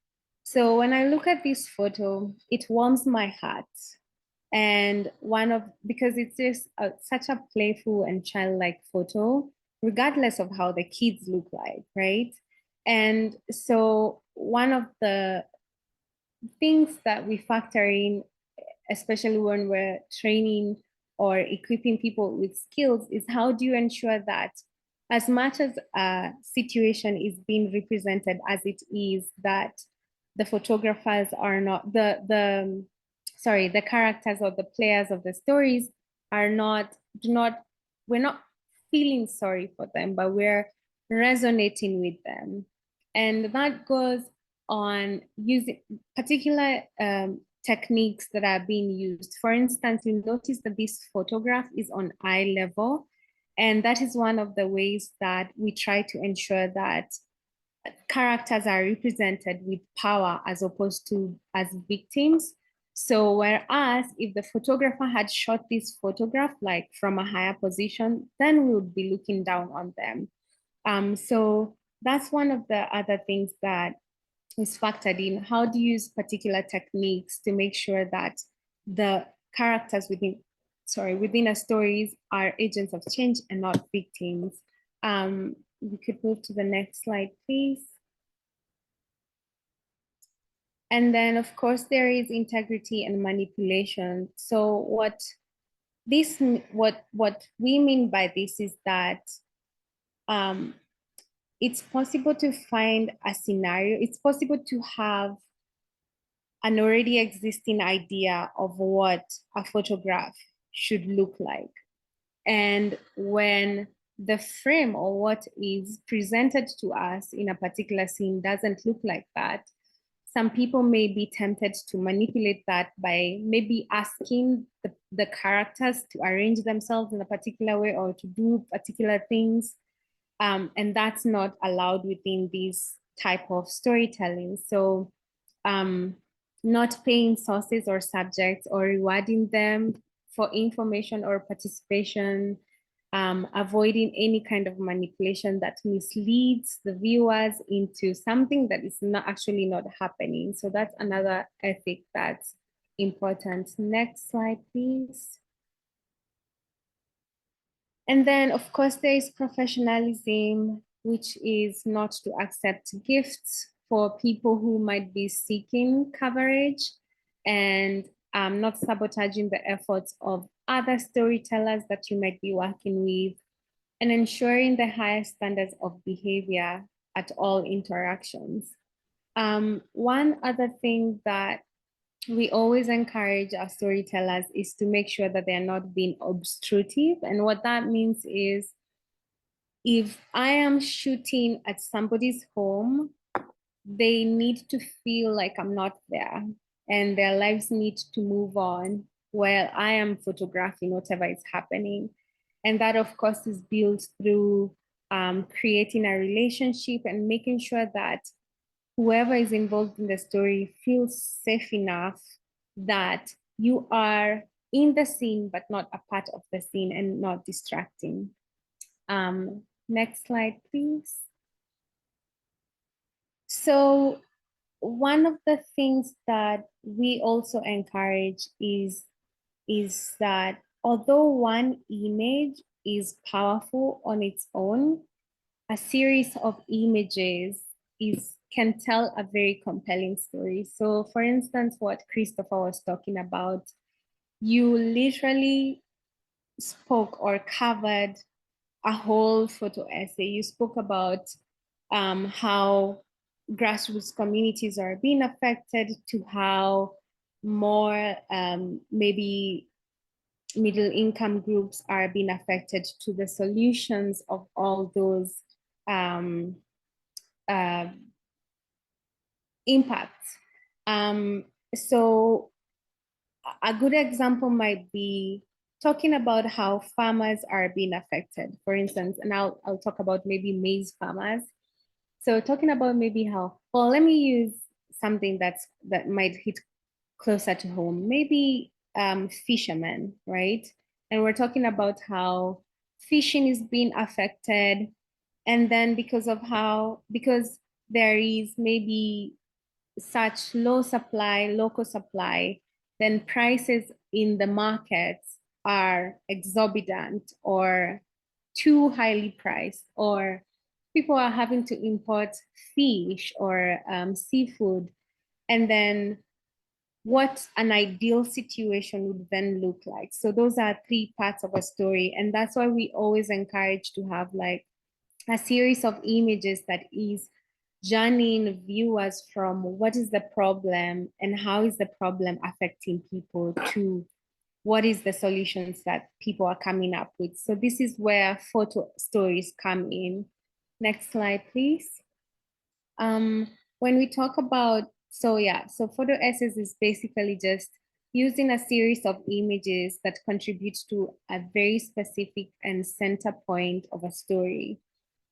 So when I look at this photo, it warms my heart. And because it's just such a playful and childlike photo, regardless of how the kids look like, right? And so one of the things that we factor in, especially when we're training or equipping people with skills, is how do you ensure that as much as a situation is being represented as it is, that the photographers are not, the characters or the players of the stories are not, we're not feeling sorry for them, but we're resonating with them. And that goes on using particular techniques that are being used. For instance, you notice that this photograph is on eye level, and that is one of the ways that we try to ensure that characters are represented with power as opposed to as victims. So whereas if the photographer had shot this photograph like from a higher position, then we would be looking down on them. So that's one of the other things that is factored in. How do you use particular techniques to make sure that the characters within a stories are agents of change and not victims? We could move to the next slide, please. And then, of course, there is integrity and manipulation. So what we mean by this is that it's possible to find a scenario. It's possible to have an already existing idea of what a photograph should look like. And when the frame or what is presented to us in a particular scene doesn't look like that, some people may be tempted to manipulate that by maybe asking the characters to arrange themselves in a particular way or to do particular things. And that's not allowed within this type of storytelling. So not paying sources or subjects or rewarding them for information or participation, avoiding any kind of manipulation that misleads the viewers into something that is not actually not happening. So that's another ethic that's important. Next slide, please. And then, of course, there is professionalism, which is not to accept gifts for people who might be seeking coverage, and not sabotaging the efforts of other storytellers that you might be working with, and ensuring the highest standards of behavior at all interactions. One other thing that we always encourage our storytellers is to make sure that they're not being obstructive. And what that means is, if I am shooting at somebody's home, they need to feel like I'm not there and their lives need to move on while I am photographing whatever is happening. And that, of course, is built through creating a relationship and making sure that whoever is involved in the story feels safe enough that you are in the scene, but not a part of the scene and not distracting. Next slide, please. So one of the things that we also encourage is that although one image is powerful on its own, a series of images can tell a very compelling story. So for instance, what Christopher was talking about, you literally spoke or covered a whole photo essay. You spoke about how grassroots communities are being affected, to how more maybe middle income groups are being affected, to the solutions of all those impacts. So a good example might be talking about how farmers are being affected, for instance, and I'll talk about maybe maize farmers. So talking about maybe how, well, let me use something that might hit closer to home, maybe fishermen, right? And we're talking about how fishing is being affected. And then because there is maybe such local supply, then prices in the markets are exorbitant or too highly priced, or people are having to import fish or seafood. And then what an ideal situation would then look like. So those are three parts of a story. And that's why we always encourage to have like a series of images that is journeying viewers from what is the problem and how is the problem affecting people to what is the solutions that people are coming up with. So this is where photo stories come in. Next slide, please. When we talk about, so photo essays is basically just using a series of images that contribute to a very specific and center point of a story.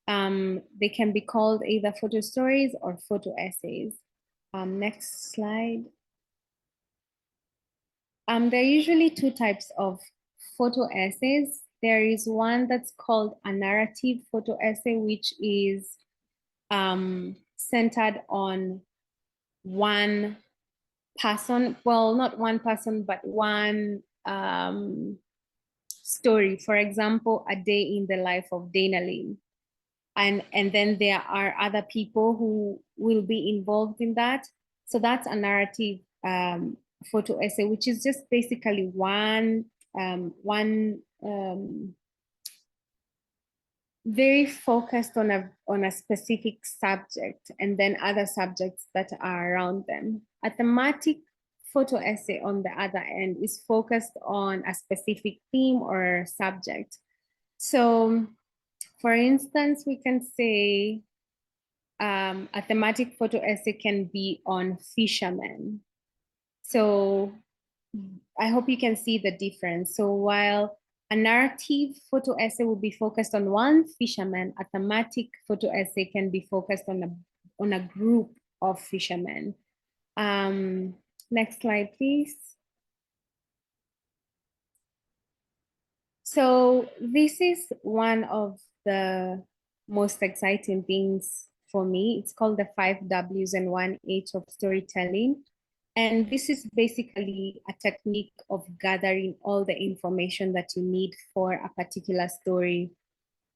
They can be called either photo stories or photo essays. Next slide. There are usually two types of photo essays. There is one that's called a narrative photo essay, which is centered on one person, well, not one person, but one story. For example, a day in the life of Dana Lynn. And then there are other people who will be involved in that. So that's a narrative photo essay, which is just basically one very focused on a specific subject, and then other subjects that are around them. A thematic photo essay, on the other end, is focused on a specific theme or subject. So for instance, we can say a thematic photo essay can be on fishermen. So I hope you can see the difference. So while a narrative photo essay will be focused on one fisherman, a thematic photo essay can be focused on a group of fishermen. Next slide, please. So this is one of the most exciting things for me. It's called the 5 W's and 1 H of storytelling. And this is basically a technique of gathering all the information that you need for a particular story.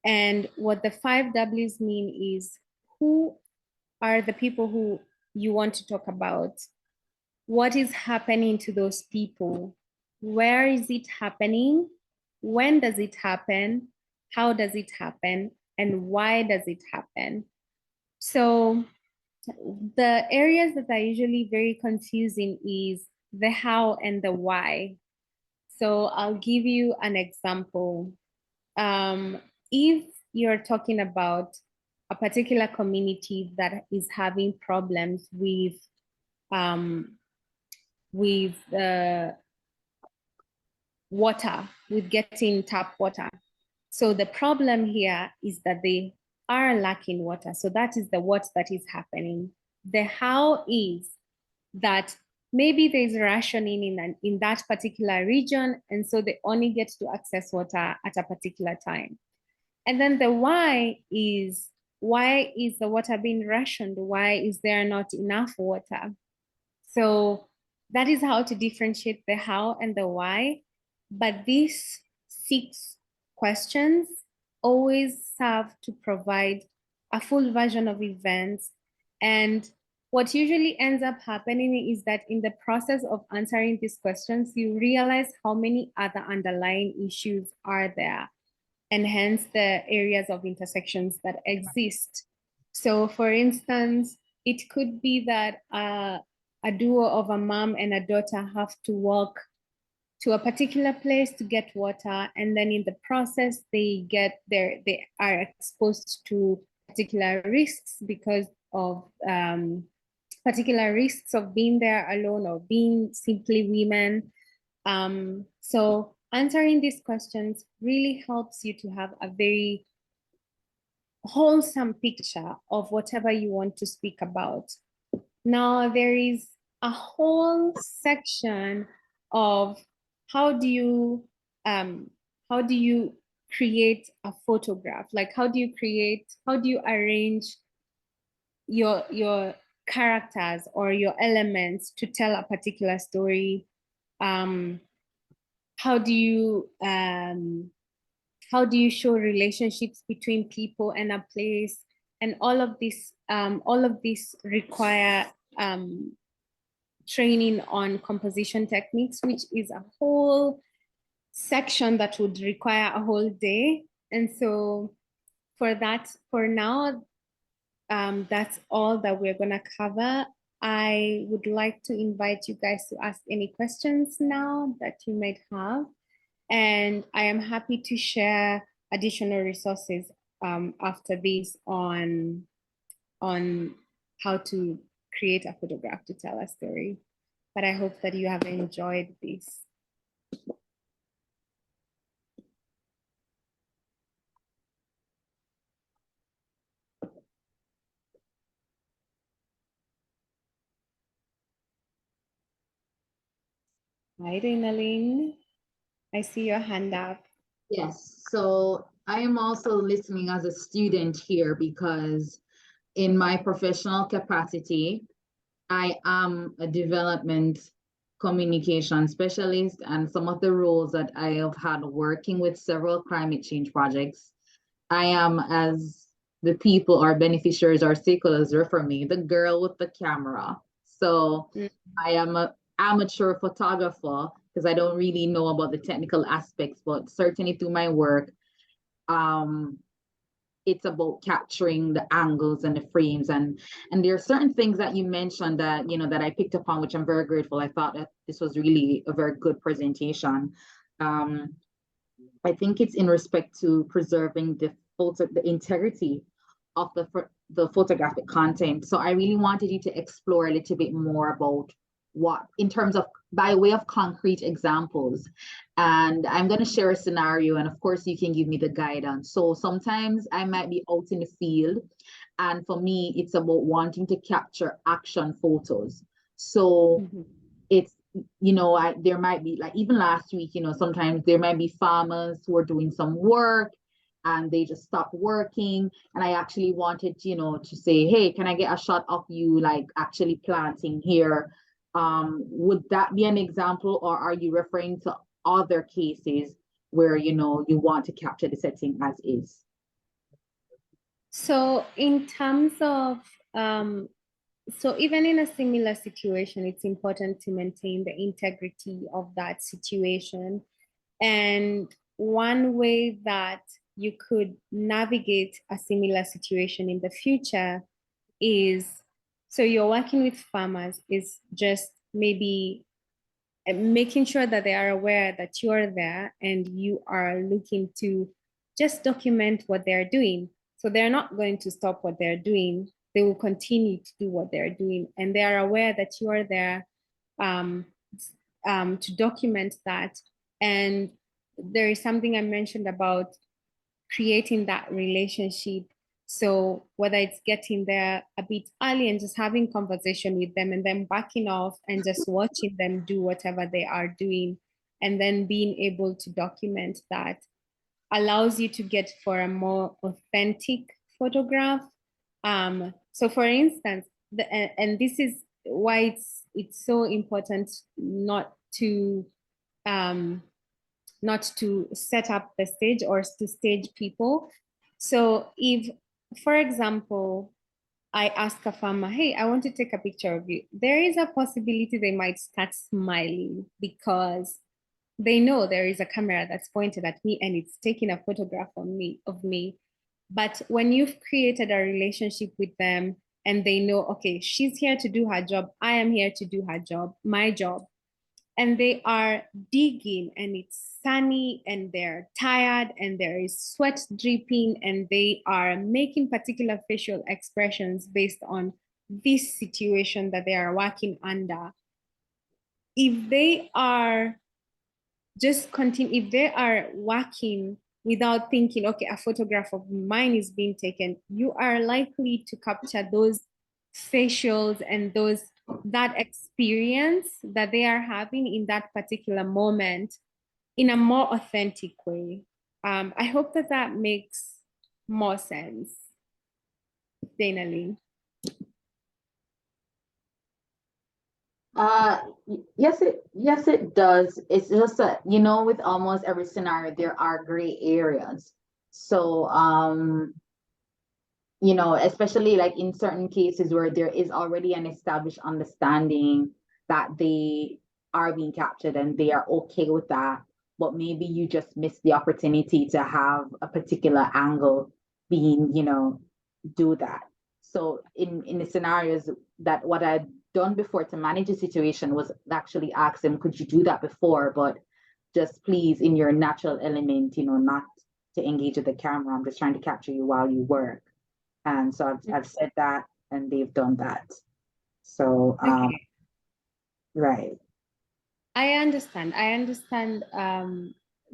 And what the 5 W's mean is, who are the people who you want to talk about? What is happening to those people? Where is it happening? When does it happen? How does it happen? And why does it happen? So the areas that are usually very confusing is the how and the why. So I'll give you an example. If you're talking about a particular community that is having problems with water, with getting tap water. So the problem here is that they are lacking water. So that is the what that is happening. The how is that maybe there's rationing in that particular region, and so they only get to access water at a particular time. And then the why is the water being rationed? Why is there not enough water? So that is how to differentiate the how and the why. But these 6 questions always serve to provide a full version of events. And what usually ends up happening is that in the process of answering these questions, you realize how many other underlying issues are there, and hence the areas of intersections that exist. So for instance, it could be that a duo of a mom and a daughter have to walk to a particular place to get water, and then in the process they are exposed to particular risks because of particular risks of being there alone or being simply women. So answering these questions really helps you to have a very wholesome picture of whatever you want to speak about. Now, there is a whole section of how do you create a photograph? Like how do you arrange your characters or your elements to tell a particular story? How do you show relationships between people and a place? And all of this require training on composition techniques, which is a whole section that would require a whole day. And so for now, that's all that we're gonna cover. I would like to invite you guys to ask any questions now that you might have. And I am happy to share additional resources after this on how to create a photograph to tell a story. But I hope that you have enjoyed this. Hi, Renaline. I see your hand up. Yes, so I am also listening as a student here because in my professional capacity, I am a development communication specialist, and some of the roles that I have had working with several climate change projects, I am, as the people or beneficiaries or stakeholders refer me, the girl with the camera. So I am an amateur photographer because I don't really know about the technical aspects, but certainly through my work, it's about capturing the angles and the frames, and there are certain things that you mentioned that that I picked up on, which I'm very grateful. I thought that this was really a very good presentation. I think it's in respect to preserving the integrity of the photographic content. So I really wanted you to explore a little bit more about what, in terms of, by way of concrete examples. And I'm going to share a scenario, and of course you can give me the guidance. So sometimes I might be out in the field, and for me it's about wanting to capture action photos. So it's, there might be, like even last week, sometimes there might be farmers who are doing some work and they just stopped working, and I actually wanted, to say, hey, can I get a shot of you like actually planting here? Would that be an example, or are you referring to other cases where you want to capture the setting as is? So in terms of so even in a similar situation, it's important to maintain the integrity of that situation. And one way that you could navigate a similar situation in the future is, so you're working with farmers, is just maybe making sure that they are aware that you're there and you are looking to just document what they're doing. So they're not going to stop what they're doing. They will continue to do what they're doing, and they are aware that you are there to document that. And there is something I mentioned about creating that relationship. So whether it's getting there a bit early and just having conversation with them, and then backing off and just watching them do whatever they are doing, and then being able to document that allows you to get for a more authentic photograph. So for instance, and this is why it's so important not to set up the stage or to stage people. So if, for example, I ask a farmer, hey, I want to take a picture of you, there is a possibility they might start smiling because they know there is a camera that's pointed at me and it's taking a photograph of me. But when you've created a relationship with them and they know, okay, she's here to do her job, I am here to do her job, my job, and they are digging and it's sunny and they're tired and there is sweat dripping and they are making particular facial expressions based on this situation that they are working under. If they are if they are working without thinking, okay, a photograph of mine is being taken, you are likely to capture those facials and that experience that they are having in that particular moment in a more authentic way. I hope that makes more sense, Dana Lee. Yes, it does. It's just that, with almost every scenario, there are gray areas. So, especially like in certain cases where there is already an established understanding that they are being captured and they are okay with that, but maybe you just missed the opportunity to have a particular angle being, do that. So in the scenarios that what I'd done before to manage the situation was actually ask them, could you do that before? But just please, in your natural element, not to engage with the camera. I'm just trying to capture you while you work. And so I've said that and they've done that. So, Okay. Right. I understand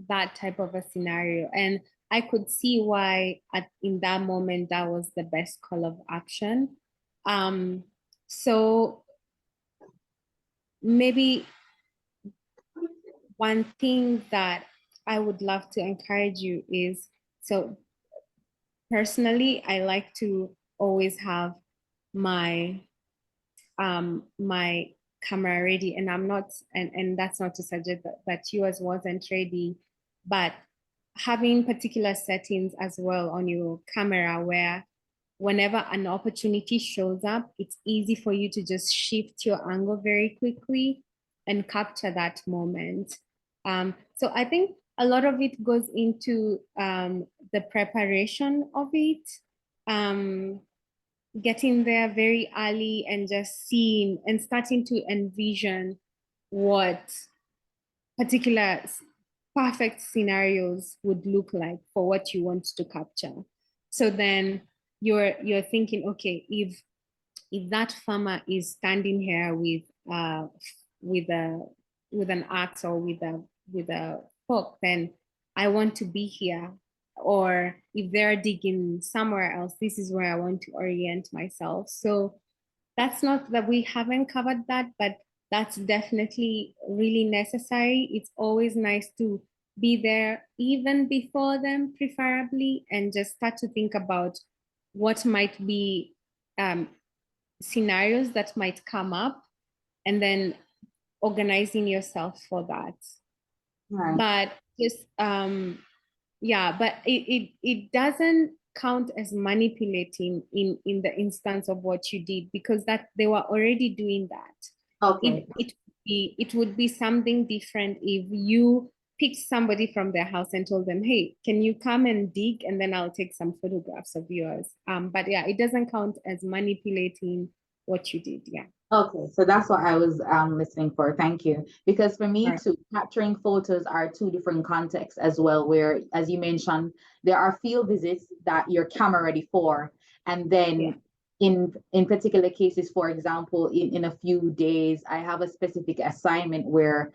that type of a scenario. And I could see why in that moment, that was the best call of action. So maybe one thing that I would love to encourage you is, so personally, I like to always have my my camera ready, and I'm not, and that's not to suggest that yours wasn't ready, but having particular settings as well on your camera where whenever an opportunity shows up, it's easy for you to just shift your angle very quickly and capture that moment. So I think a lot of it goes into the preparation of it, getting there very early and just seeing and starting to envision what particular perfect scenarios would look like for what you want to capture. So then you're thinking, okay, if that farmer is standing here with an axe or with a fork, then I want to be here. Or if they're digging somewhere else, this is where I want to orient myself. So that's not that we haven't covered that, but that's definitely really necessary. It's always nice to be there even before them, preferably, and just start to think about what might be scenarios that might come up, and then organizing yourself for that. Right. But just yeah, but it doesn't count as manipulating in the instance of what you did, because that they were already doing that. Okay. It would be something different if you picked somebody from their house and told them, hey, can you come and dig, and then I'll take some photographs of yours. But yeah, it doesn't count as manipulating what you did. Yeah. Okay, so that's what I was listening for. Thank you. Because for me too, capturing photos are two different contexts as well, where, as you mentioned, there are field visits that you're camera ready for. And then in particular cases, for example, in a few days, I have a specific assignment where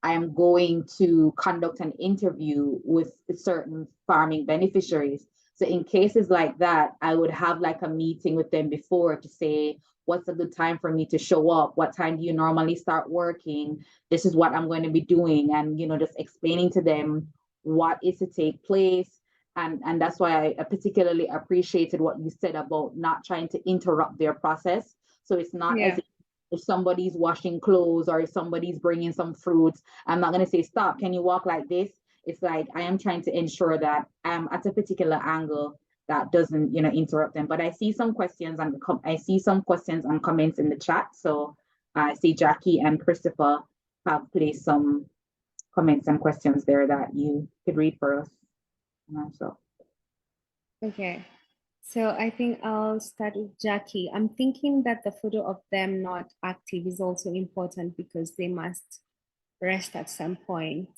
I'm going to conduct an interview with certain farming beneficiaries. So in cases like that, I would have like a meeting with them before to say, what's a good time for me to show up? What time do you normally start working? This is what I'm going to be doing. And, just explaining to them what is to take place. And that's why I particularly appreciated what you said about not trying to interrupt their process. So it's not as if somebody's washing clothes or if somebody's bringing some fruits, I'm not going to say, stop, can you walk like this? It's like, I am trying to ensure that I'm at a particular angle that doesn't, interrupt them. But I see some questions and comments in the chat. So I see Jackie and Christopher have placed some comments and questions there that you could read for us. So Okay. So I think I'll start with Jackie. I'm thinking that the photo of them not active is also important because they must rest at some point.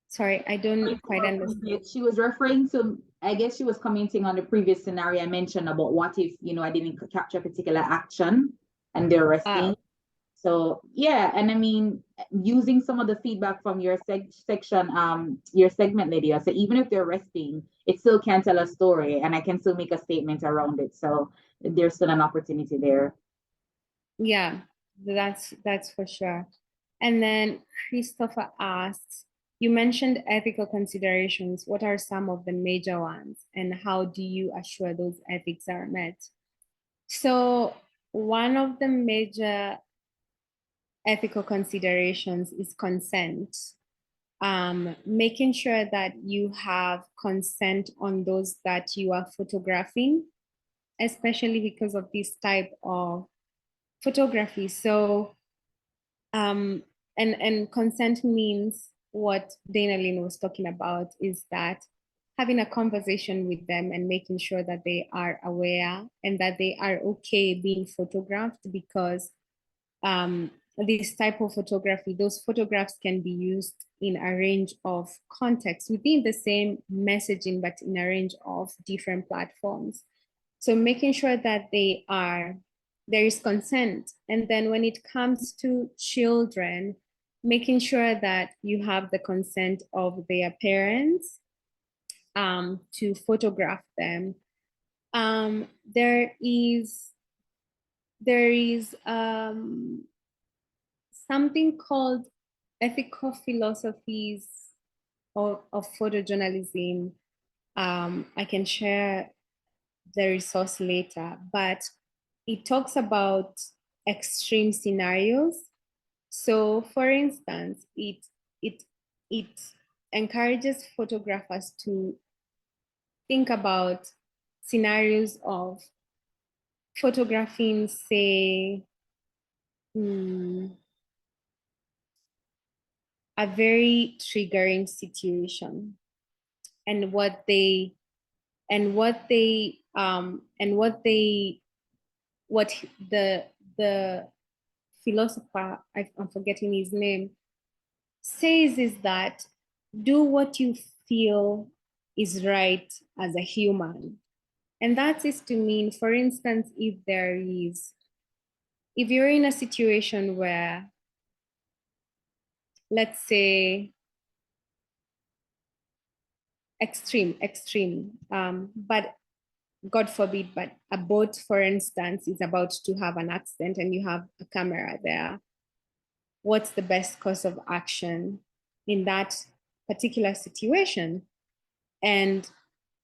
Sorry, I don't quite understand. She was referring to, I guess she was commenting on the previous scenario I mentioned about what if, I didn't capture a particular action and they're resting. So yeah, and I mean, using some of the feedback from your section, your segment, Lydia. So even if they're resting, it still can tell a story, and I can still make a statement around it. So there's still an opportunity there. Yeah, that's for sure. And then Christopher asks, you mentioned ethical considerations. What are some of the major ones, and how do you assure those ethics are met? So one of the major ethical considerations is consent. Making sure that you have consent on those that you are photographing, especially because of this type of photography. So, and consent means what Dana Lynn was talking about is that having a conversation with them and making sure that they are aware and that they are okay being photographed, because this type of photography, those photographs can be used in a range of contexts within the same messaging, but in a range of different platforms. So making sure that there is consent. And then when it comes to children, making sure that you have the consent of their parents to photograph them. There is something called ethical philosophies of photojournalism. I can share the resource later, but it talks about extreme scenarios. So for instance, it encourages photographers to think about scenarios of photographing, say, a very triggering situation, and what the philosopher, I'm forgetting his name, says is that do what you feel is right as a human. And that is to mean, for instance, if you're in a situation where, let's say, extreme, but God forbid, but a boat, for instance, is about to have an accident and you have a camera there. What's the best course of action in that particular situation? And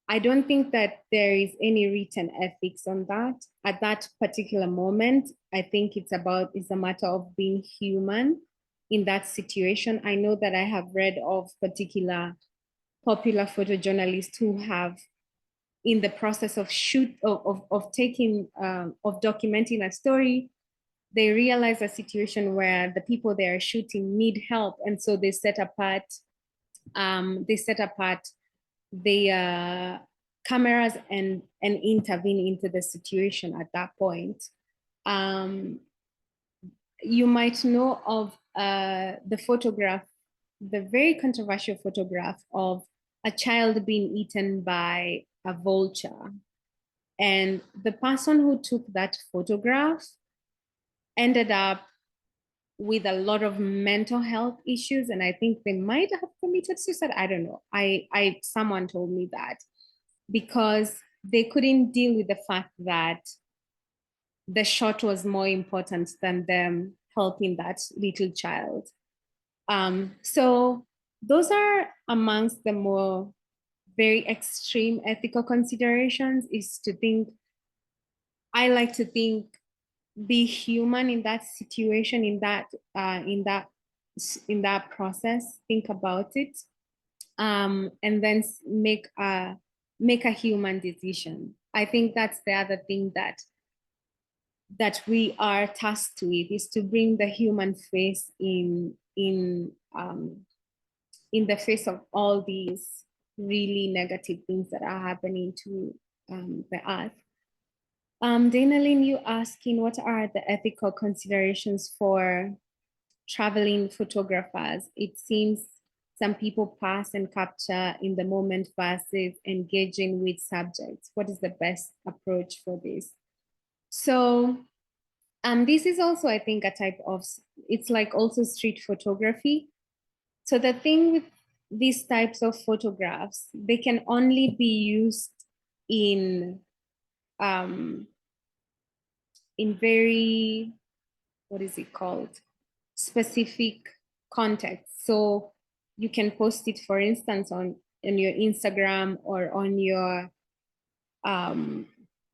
I don't think that there is any written ethics on that at that particular moment. I think it's a matter of being human in that situation. I know that I have read of particular popular photojournalists who have, in the process of documenting a story, they realize a situation where the people they are shooting need help, and so they set apart the cameras and intervene into the situation at that point. You might know of the photograph, the very controversial photograph of a child being eaten by a vulture. And the person who took that photograph ended up with a lot of mental health issues, and I think they might have committed suicide. I don't know. Someone told me that, because they couldn't deal with the fact that the shot was more important than them helping that little child. So those are amongst the more very extreme ethical considerations, is to think, I like to think, be human in that situation, in that process, think about it, and then make a human decision. I think that's the other thing that we are tasked with, is to bring the human face in in the face of all these really negative things that are happening to the earth. Dana Lynn, you asking what are the ethical considerations for traveling photographers? It seems some people pass and capture in the moment versus engaging with subjects. What is the best approach for this? So this is also, I think, a type of, it's like also street photography. So the thing with these types of photographs, they can only be used in very, what is it called? Specific context. So you can post it, for instance, on your Instagram or on your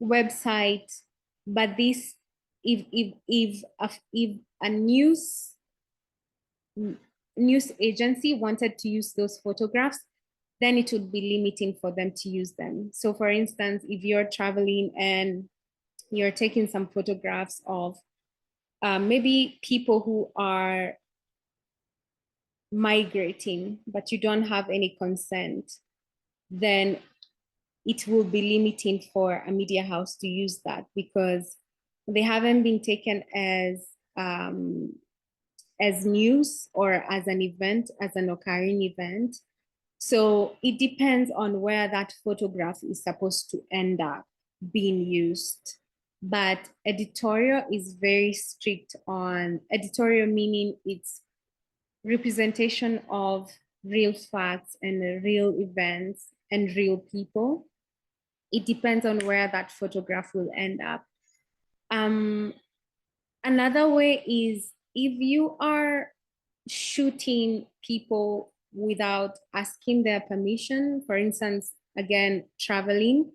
website. But this, if a news agency wanted to use those photographs, then it would be limiting for them to use them. So for instance, if you're traveling and you're taking some photographs of maybe people who are migrating, but you don't have any consent, then it will be limiting for a media house to use that because they haven't been taken as news or as an event, as an occurring event. So it depends on where that photograph is supposed to end up being used. But editorial is very strict on editorial, meaning it's representation of real facts and real events and real people. It depends on where that photograph will end up. Another way is if you are shooting people without asking their permission, for instance, again, traveling,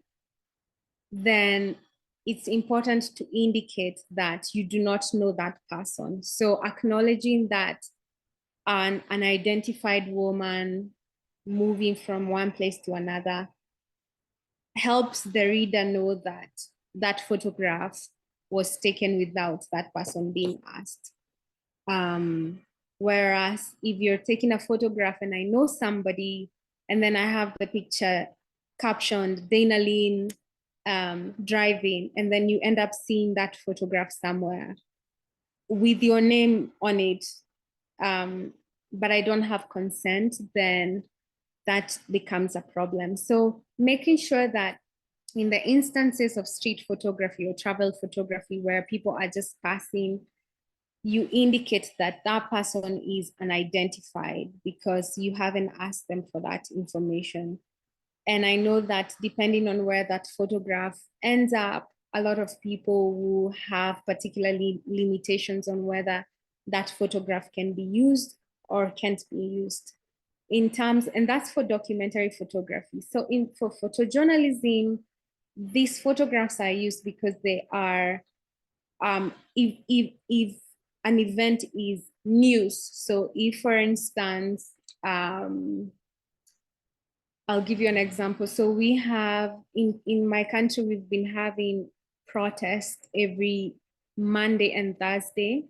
then it's important to indicate that you do not know that person. So acknowledging that an unidentified woman moving from one place to another helps the reader know that that photograph was taken without that person being asked. Whereas if you're taking a photograph and I know somebody, and then I have the picture captioned Dana Lynn driving, and then you end up seeing that photograph somewhere with your name on it, but I don't have consent, then that becomes a problem. So making sure that in the instances of street photography or travel photography where people are just passing, you indicate that that person is unidentified because you haven't asked them for that information. And I know that depending on where that photograph ends up, a lot of people will have particularly limitations on whether that photograph can be used or can't be used in terms, and that's for documentary photography. So for photojournalism, these photographs are used because they are, if an event is news. So if, for instance, I'll give you an example. So we have, in my country, we've been having protests every Monday and Thursday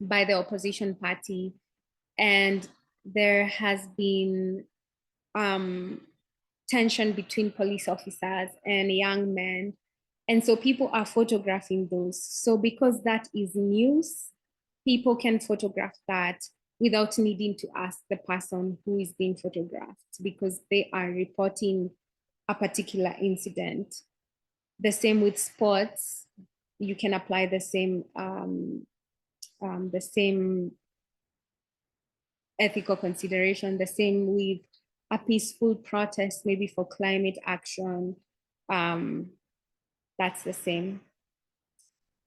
by the opposition party. And there has been tension between police officers and young men. And so people are photographing those. So because that is news, people can photograph that without needing to ask the person who is being photographed because they are reporting a particular incident. The same with sports, you can apply the same ethical consideration, the same with a peaceful protest, maybe for climate action. That's the same.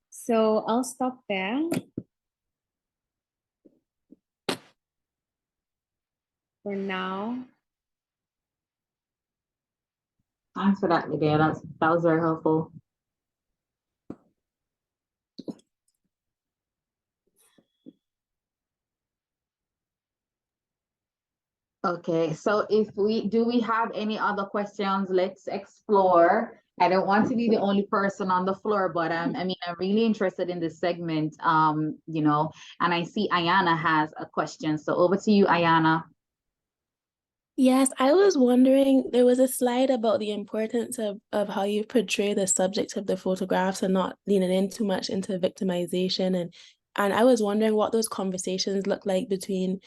So I'll stop there. For now. Thanks for that, Lydia. That was very helpful. Okay, so do we have any other questions? Let's explore. I don't want to be the only person on the floor, but I mean, I'm really interested in this segment, you know, and I see Ayana has a question. So over to you, Ayana. Yes, I was wondering, there was a slide about the importance of how you portray the subject of the photographs and not leaning in too much into victimization. And I was wondering what those conversations look like between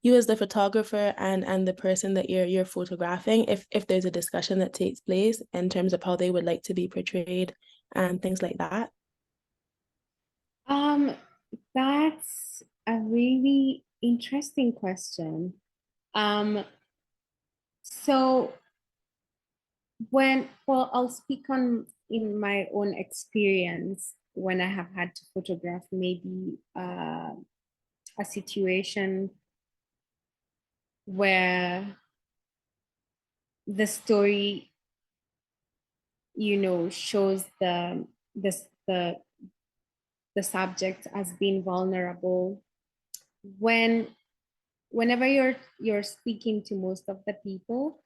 you as the photographer and the person that you're photographing, if there's a discussion that takes place in terms of how they would like to be portrayed and things like that. That's a really interesting question. So I'll speak on in my own experience when I have had to photograph maybe a situation where the story, shows the subject as being vulnerable. Whenever you're speaking to most of the people,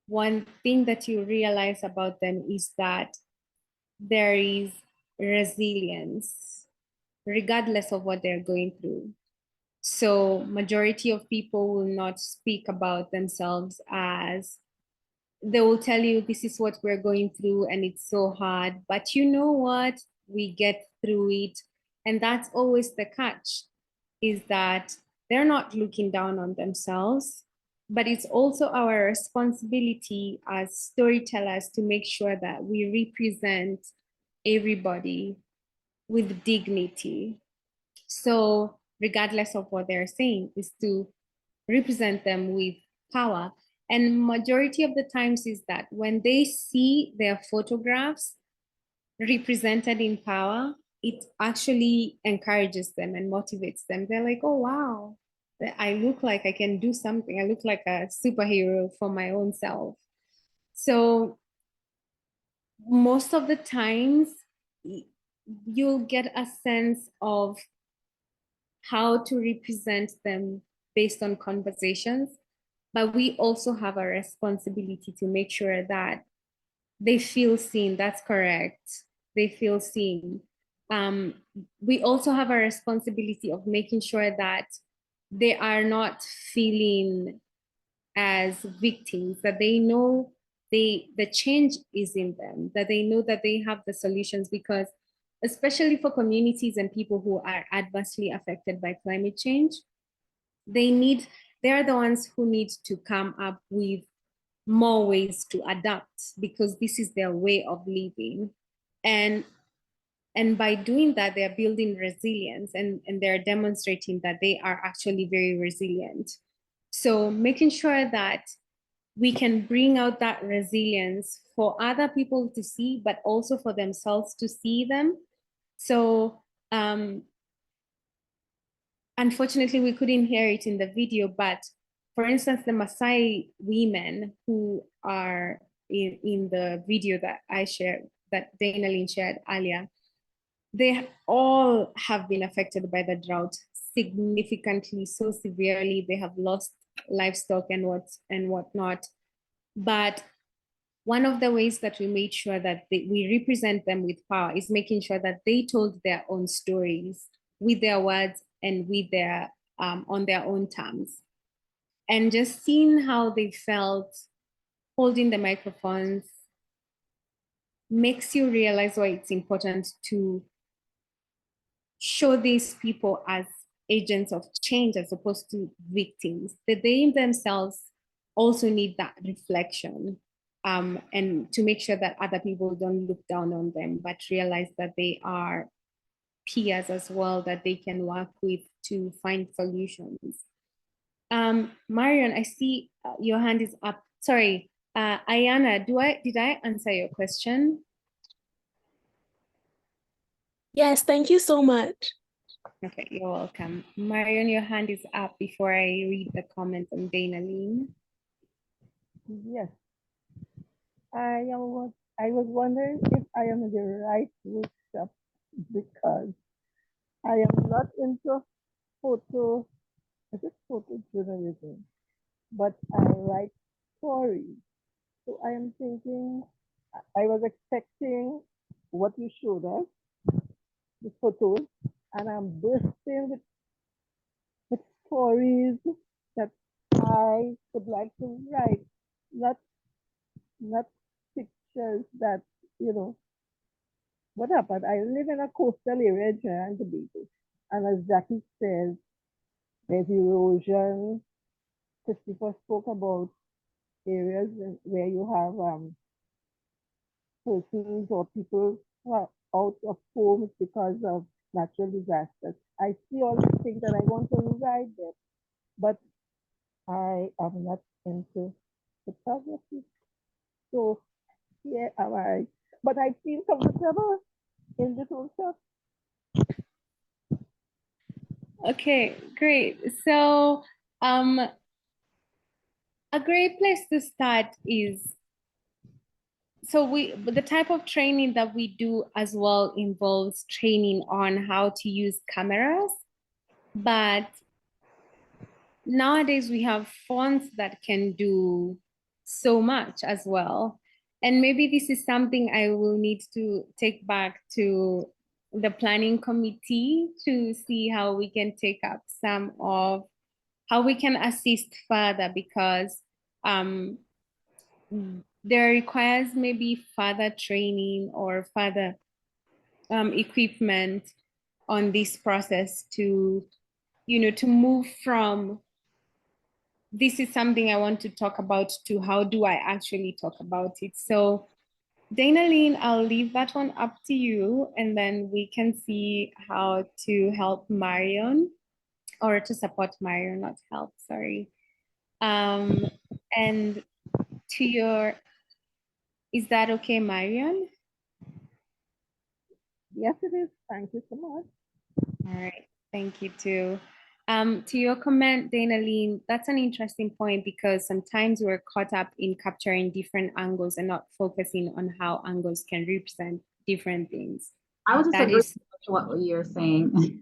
one thing that you realize about them is that there is resilience regardless of what they're going through. So majority of people will not speak about themselves as, they will tell you this is what we're going through and it's so hard, but you know what, we get through it. And that's always the catch, is that they're not looking down on themselves, but it's also our responsibility as storytellers to make sure that we represent everybody with dignity. So regardless of what they're saying, is to represent them with power. And majority of the times is that when they see their photographs represented in power, it actually encourages them and motivates them. They're like, oh, wow, I look like I can do something. I look like a superhero for my own self. So most of the times you'll get a sense of how to represent them based on conversations, but we also have a responsibility to make sure that they feel seen. That's correct. They feel seen. We also have a responsibility of making sure that they are not feeling as victims, that they know the change is in them, that they know that they have the solutions, because especially for communities and people who are adversely affected by climate change, they're the ones who need to come up with more ways to adapt, because this is their way of living. And by doing that, they're building resilience, and they're demonstrating that they are actually very resilient. So making sure that we can bring out that resilience for other people to see, but also for themselves to see them. So unfortunately, we couldn't hear it in the video, but for instance, the Maasai women who are in the video that I shared, that Dana Lynn shared earlier, they all have been affected by the drought significantly, so severely. They have lost livestock and whatnot. But one of the ways that we made sure that we represent them with power is making sure that they told their own stories with their words and with their on their own terms. And just seeing how they felt holding the microphones makes you realize why it's important to show these people as agents of change as opposed to victims, that they themselves also need that reflection, and to make sure that other people don't look down on them, but realize that they are peers as well, that they can work with to find solutions. Marion, I see your hand is up. Sorry, Ayana, did I answer your question? Yes, thank you so much. Okay, you're welcome. Marion, your hand is up before I read the comment on Dana Lynn. Yes. I was wondering if I am in the right workshop, because I am not into photojournalism, but I write stories. So I am thinking, I was expecting what you showed us, the photos, and I'm bursting with stories that are I would like to write, not pictures that, you know, what happened? I live in a coastal area in Trinidad and Tobago. And as Jackie says, there's erosion. Christopher spoke about areas where you have persons or people who are out of homes because of natural disasters. I see all these things and I want to write them, but I am not into photography. So here am I. But I feel comfortable in this also. Okay, great. So a great place to start is, so the type of training that we do as well involves training on how to use cameras, but nowadays we have phones that can do so much as well. And maybe this is something I will need to take back to the planning committee to see how we can take up some of how we can assist further, because there requires maybe further training or further equipment on this process to, you know, to move from this is something I want to talk about to how do I actually talk about it. So Dana-Lynn, I'll leave that one up to you, and then we can see how to help Marion, or to support Marion, not help, sorry. And to your, is that okay, Marion? Yes, it is. Thank you so much. All right, thank you too. To your comment, Dana-Lynn, that's an interesting point, because sometimes we're caught up in capturing different angles and not focusing on how angles can represent different things. I would just That agree is with what you're saying.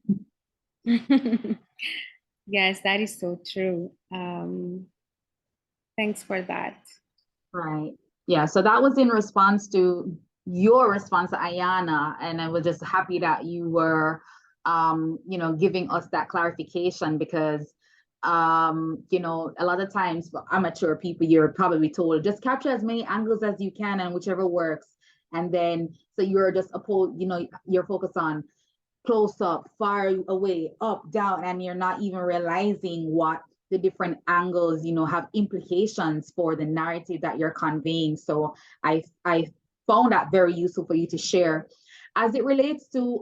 yes, that is so true. Thanks for that. Right. Yeah. So that was in response to your response to Ayana, and I was just happy that you were, you know, giving us that clarification, because, you know, a lot of times for amateur people, you're probably told just capture as many angles as you can and whichever works, and then so you're just you know, you're focused on close up, far away, up, down, and you're not even realizing what the different angles, you know, have implications for the narrative that you're conveying. So I found that very useful for you to share. As it relates to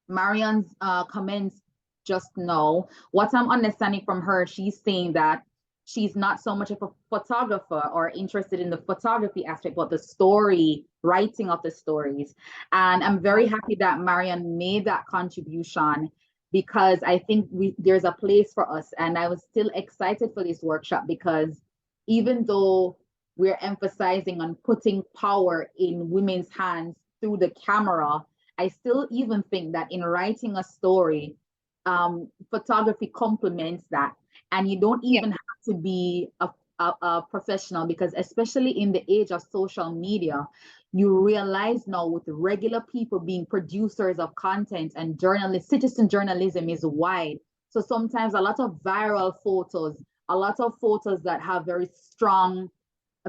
Marion's comments just now, what I'm understanding from her, she's saying that she's not so much of a photographer or interested in the photography aspect, but the story, writing of the stories. And I'm very happy that Marion made that contribution, because I think there's a place for us. And I was still excited for this workshop, because even though we're emphasizing on putting power in women's hands through the camera, I still even think that in writing a story, photography complements that. And you don't even have to be a professional, because especially in the age of social media, you realize now with regular people being producers of content and journalists, citizen journalism is wide. So sometimes a lot of viral photos, a lot of photos that have very strong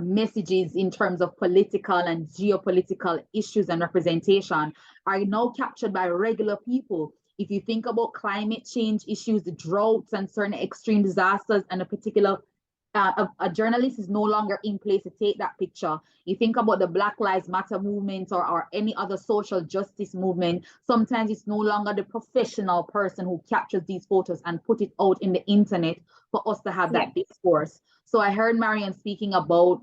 messages in terms of political and geopolitical issues and representation are now captured by regular people. If you think about climate change issues, the droughts and certain extreme disasters, and a particular a journalist is no longer in place to take that picture. You think about the Black Lives Matter movement, or any other social justice movement, sometimes it's no longer the professional person who captures these photos and put it out in the internet for us to have that discourse. So I heard Marion speaking about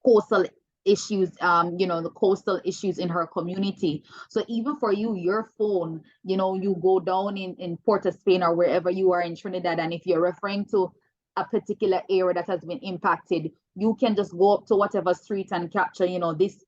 coastal issues, you know, the coastal issues in her community. So even for you, your phone, you know, you go down in Port of Spain or wherever you are in Trinidad, and if you're referring to a particular area that has been impacted, you can just go up to whatever street and capture, you know, this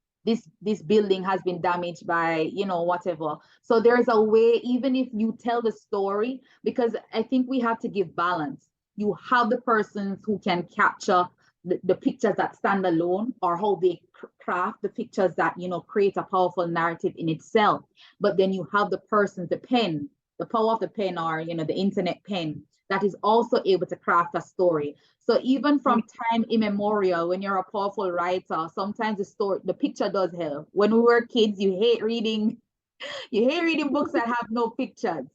building has been damaged by, you know, whatever. So there's a way, even if you tell the story, because I think we have to give balance. You have the persons who can capture the pictures that stand alone, or how they craft the pictures that, you know, create a powerful narrative in itself. But then you have the persons, the pen, the power of the pen, or, you know, the internet pen, that is also able to craft a story. So even from time immemorial, when you're a powerful writer, sometimes the picture does help. When we were kids, you hate reading books that have no pictures,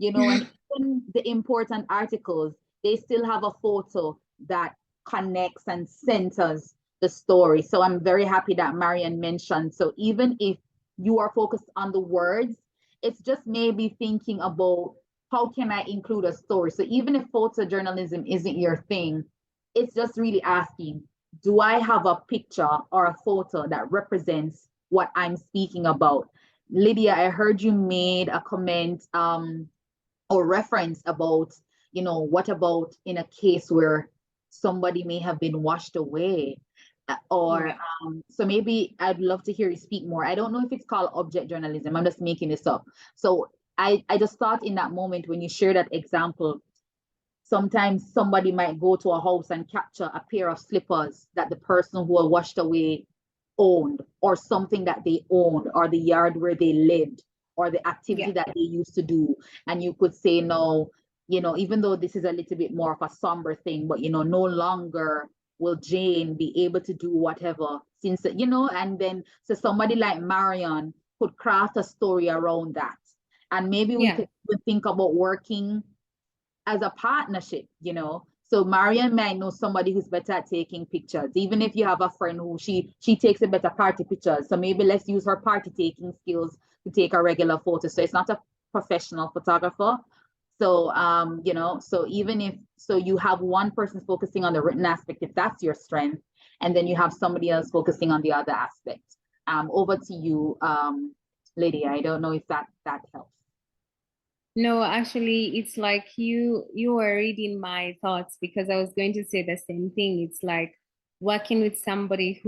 and even the important articles, they still have a photo that connects and centers the story. So I'm very happy that Marian mentioned. So even if you are focused on the words, it's just maybe thinking about how can I include a story? So even if photojournalism isn't your thing, it's just really asking, do I have a picture or a photo that represents what I'm speaking about? Lydia, I heard you made a comment or reference about, what about in a case where somebody may have been washed away? So maybe I'd love to hear you speak more. I don't know if it's called object journalism. I'm just making this up. So I just thought in that moment when you share that example, sometimes somebody might go to a house and capture a pair of slippers that the person who was washed away owned, or something that they owned, or the yard where they lived, or the activity that they used to do. And you could say, no, even though this is a little bit more of a somber thing, but no longer will Jane be able to do whatever, since and then so somebody like Marion could craft a story around that. And maybe we could even think about working as a partnership, So Marian might know somebody who's better at taking pictures, even if you have a friend who she takes a better party pictures. So maybe let's use her party taking skills to take a regular photo. So it's not a professional photographer. So so even if you have one person focusing on the written aspect, if that's your strength, and then you have somebody else focusing on the other aspect. Over to you, Lydia. I don't know if that helps. No, actually, it's like you were reading my thoughts, because I was going to say the same thing. It's like working with somebody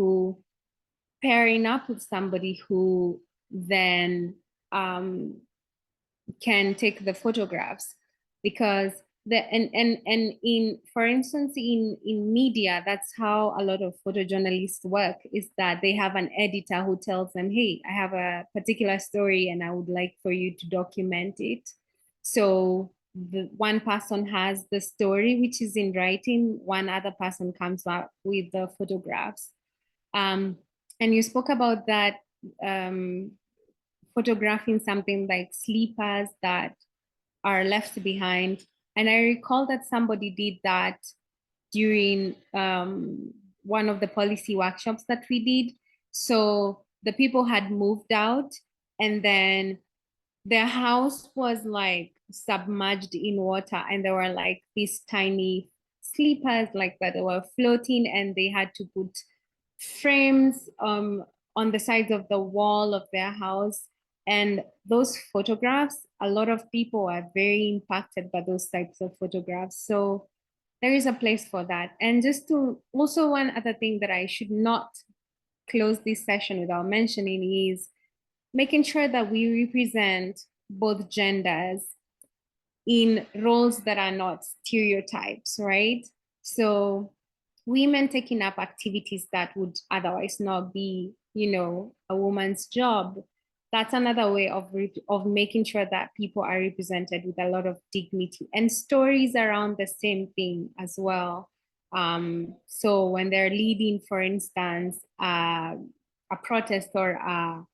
pairing up with somebody who then can take the photographs, because for instance, in media, that's how a lot of photojournalists work, is that they have an editor who tells them, hey, I have a particular story and I would like for you to document it. So the one person has the story, which is in writing, one other person comes up with the photographs. And you spoke about that, photographing something like sleepers that are left behind. And I recall that somebody did that during one of the policy workshops that we did. So the people had moved out, and then their house was like submerged in water, and there were like these tiny sleepers like that were floating, and they had to put frames on the sides of the wall of their house. And those photographs, a lot of people are very impacted by those types of photographs. So there is a place for that. And just to also, one other thing that I should not close this session without mentioning is making sure that we represent both genders in roles that are not stereotypes, right? So women taking up activities that would otherwise not be, a woman's job. That's another way of making sure that people are represented with a lot of dignity, and stories around the same thing as well. So when they're leading, for instance, a protest or a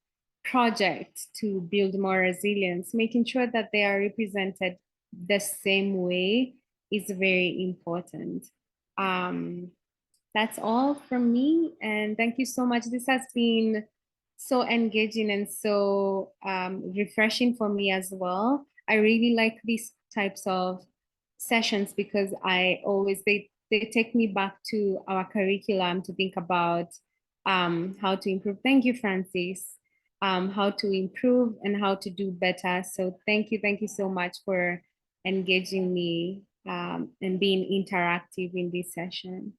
project to build more resilience, making sure that they are represented the same way is very important. That's all from me, and thank you so much. This has been so engaging and so refreshing for me as well. I really like these types of sessions because they take me back to our curriculum to think about how to improve. Thank you, Francis. How to improve and how to do better. So thank you so much for engaging me and being interactive in this session.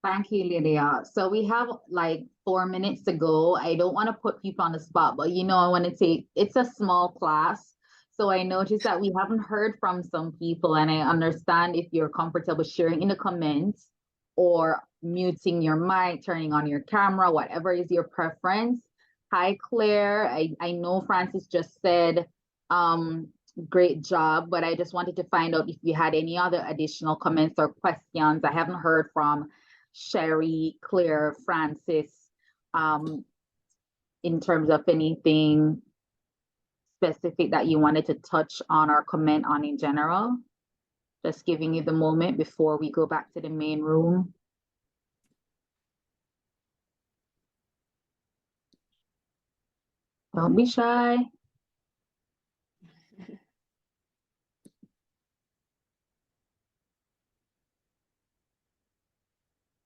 Thank you, Lydia. So we have like 4 minutes to go. I don't want to put people on the spot, but I want to say it's a small class. So I noticed that we haven't heard from some people, and I understand if you're comfortable sharing in the comments or muting your mic, turning on your camera, whatever is your preference. Hi, Claire. I know Francis just said great job, but I just wanted to find out if you had any other additional comments or questions. I haven't heard from Sherry, Claire, Francis, in terms of anything specific that you wanted to touch on or comment on in general. Just giving you the moment before we go back to the main room. Don't be shy.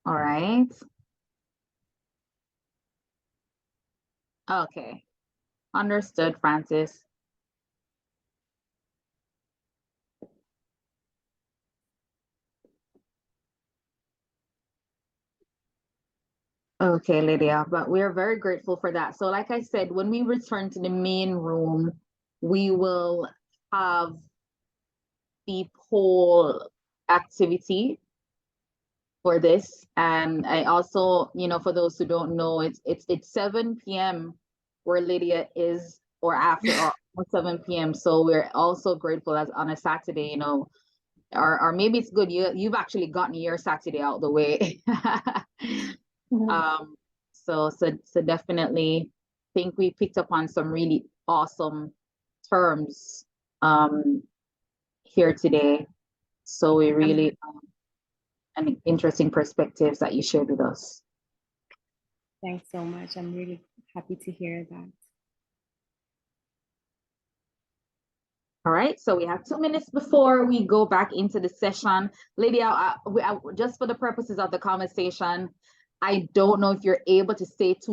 All right. Okay. Understood, Francis. Okay, Lydia, but we're very grateful for that. So like I said, when we return to the main room, we will have the poll activity for this. And I also, you know, for those who don't know, it's 7 p.m. where Lydia is, or after or 7 p.m. So we're also grateful as on a Saturday, you know, or maybe it's good you've actually gotten your Saturday out the way. So definitely think we picked up on some really awesome terms here today. So we really and interesting perspectives that you shared with us. Thanks so much. I'm really happy to hear that. All right, so we have 2 minutes before we go back into the session. Lydia, just for the purposes of the conversation, I don't know if you're able to speak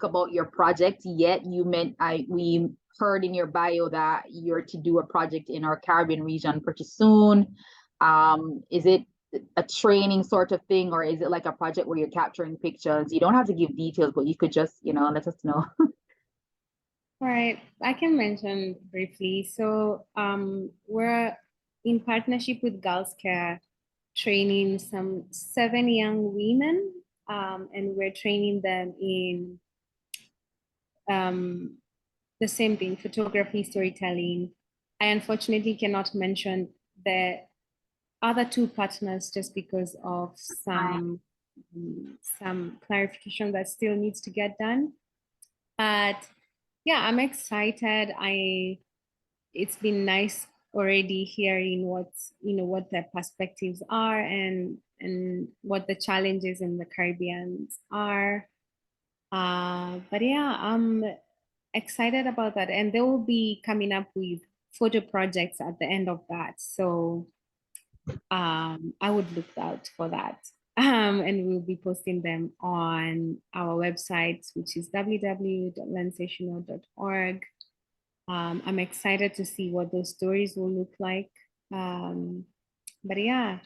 about your project yet. We heard in your bio that you're to do a project in our Caribbean region pretty soon. Is it a training sort of thing, or is it like a project where you're capturing pictures? You don't have to give details, but you could just, you know, let us know. All right, I can mention briefly. So we're in partnership with Girls Care, training some 7 young women, and we're training them in the same thing, photography, storytelling. I unfortunately cannot mention the other 2 partners just because of some clarification that still needs to get done. But yeah, I'm excited. It's been nice already hearing what the perspectives are and what the challenges in the Caribbean are. But yeah, I'm excited about that, and they will be coming up with photo projects at the end of that. So I would look out for that. And we'll be posting them on our website, which is www.lensational.org. I'm excited to see what those stories will look like. But yeah,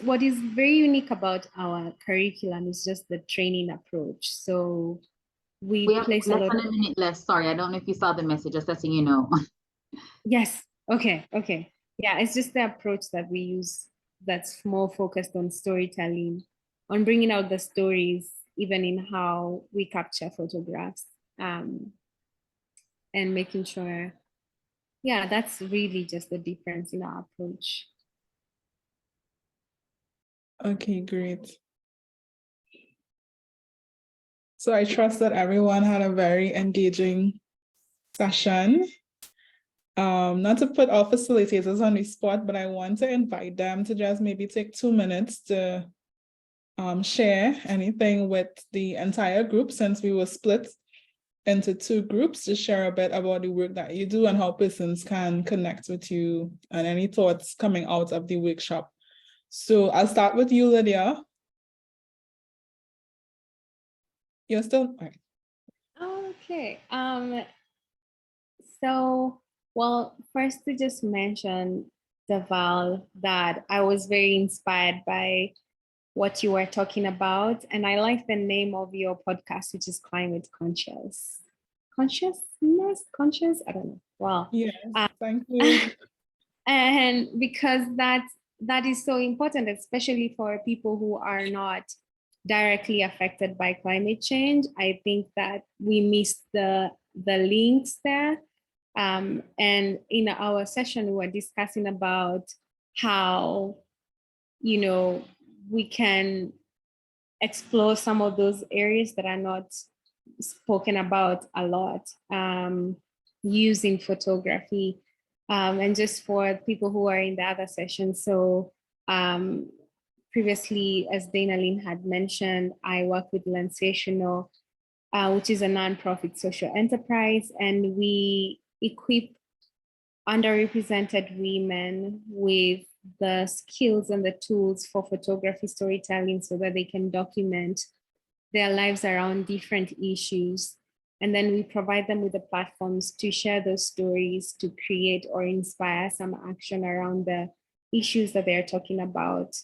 what is very unique about our curriculum is just the training approach. So we place a lot of... a minute less. Sorry, I don't know if you saw the message, just letting you know. Yes. Okay. Yeah, it's just the approach that we use that's more focused on storytelling, on bringing out the stories, even in how we capture photographs, and making sure, yeah, that's really just the difference in our approach. Okay, great. So I trust that everyone had a very engaging session. Not to put all facilitators on the spot, but I want to invite them to just maybe take 2 minutes to share anything with the entire group, since we were split into 2 groups, to share a bit about the work that you do and how persons can connect with you and any thoughts coming out of the workshop. So I'll start with you, Lydia. You're still... All right. Okay. So, well, first to just mention, Deval, that I was very inspired by what you were talking about. And I like the name of your podcast, which is Climate Conscious. Conscious? I don't know. Well, yes, thank you. And because that is so important, especially for people who are not directly affected by climate change. I think that we missed the links there. And in our session, we were discussing about how, we can explore some of those areas that are not spoken about a lot, using photography. And just for people who are in the other session, so previously, as Dana Lynn had mentioned, I work with Lensational, which is a nonprofit social enterprise, and we equip underrepresented women with the skills and the tools for photography storytelling so that they can document their lives around different issues. And then we provide them with the platforms to share those stories, to create or inspire some action around the issues that they're talking about.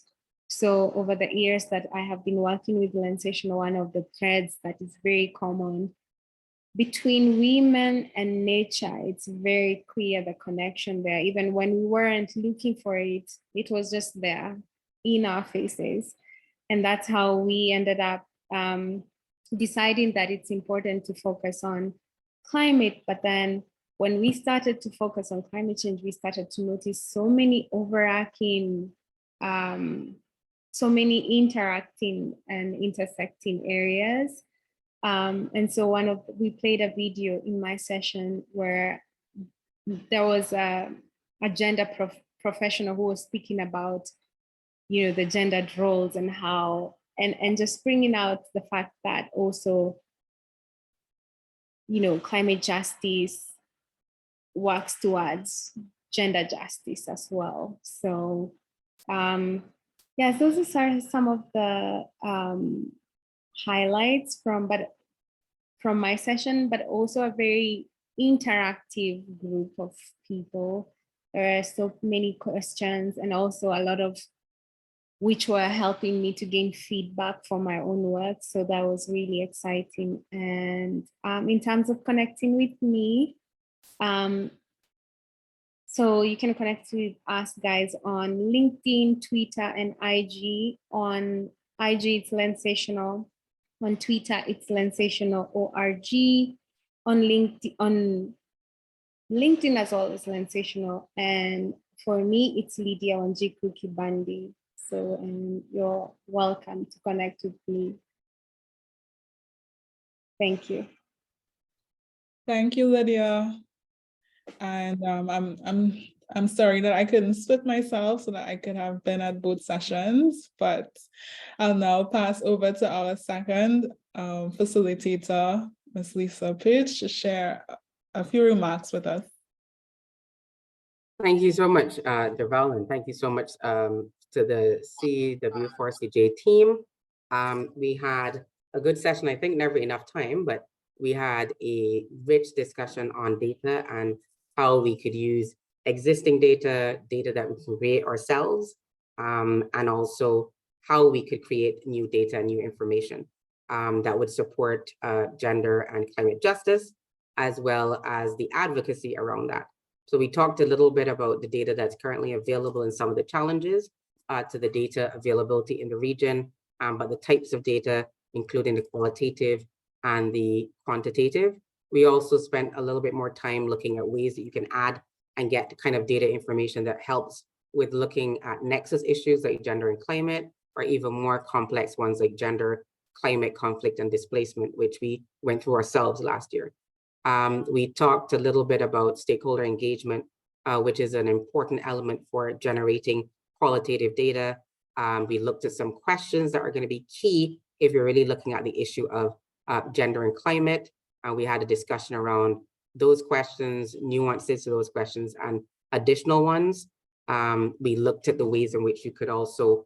So over the years that I have been working with Lensational, one of the threads that is very common between women and nature, it's very clear the connection there. Even when we weren't looking for it, it was just there in our faces. And that's how we ended up deciding that it's important to focus on climate. But then when we started to focus on climate change, we started to notice so many overarching, so many interacting and intersecting areas. And so we played a video in my session where there was a gender professional who was speaking about, the gendered roles and how, and just bringing out the fact that also, climate justice works towards gender justice as well. So yes, those are some of the highlights from my session, but also a very interactive group of people. There are so many questions, and also a lot of which were helping me to gain feedback for my own work. So that was really exciting. And in terms of connecting with me, so you can connect with us guys on LinkedIn, Twitter, and IG. On IG, it's Lensational. On Twitter, it's Lensational.org. On LinkedIn as well as Lensational. And for me, it's Lydia Wanjiku Kibandi. So you're welcome to connect with me. Thank you. Thank you, Lydia. And I'm sorry that I couldn't split myself so that I could have been at both sessions, but I'll now pass over to our second facilitator, Ms. Lisa Page, to share a few remarks with us. Thank you so much, Deval, and thank you so much to the CW4CJ team. We had a good session, I think never enough time, but we had a rich discussion on data and how we could use existing data that we can create ourselves, and also how we could create new data and new information that would support gender and climate justice, as well as the advocacy around that. So we talked a little bit about the data that's currently available and some of the challenges to the data availability in the region, but the types of data, including the qualitative and the quantitative. We also spent a little bit more time looking at ways that you can add and get the kind of data information that helps with looking at nexus issues like gender and climate, or even more complex ones like gender, climate, conflict, and displacement, which we went through ourselves last year. We talked a little bit about stakeholder engagement, which is an important element for generating qualitative data. We looked at some questions that are going to be key if you're really looking at the issue of gender and climate. We had a discussion around those questions, nuances to those questions, and additional ones. We looked at the ways in which you could also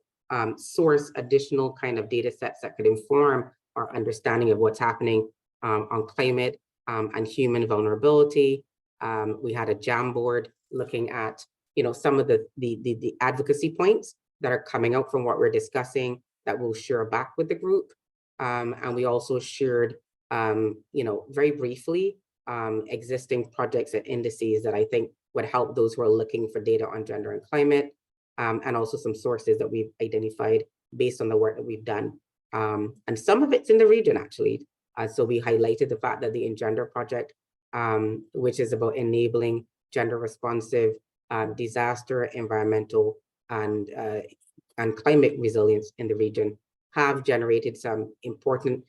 source additional kind of data sets that could inform our understanding of what's happening on climate and human vulnerability. We had a Jamboard looking at, some of the advocacy points that are coming out from what we're discussing that we'll share back with the group. And we also shared, very briefly, existing projects and indices that I think would help those who are looking for data on gender and climate, and also some sources that we've identified based on the work that we've done. And some of it's in the region, actually. So we highlighted the fact that the Engender project which is about enabling gender responsive disaster, environmental, and climate resilience in the region, have generated some important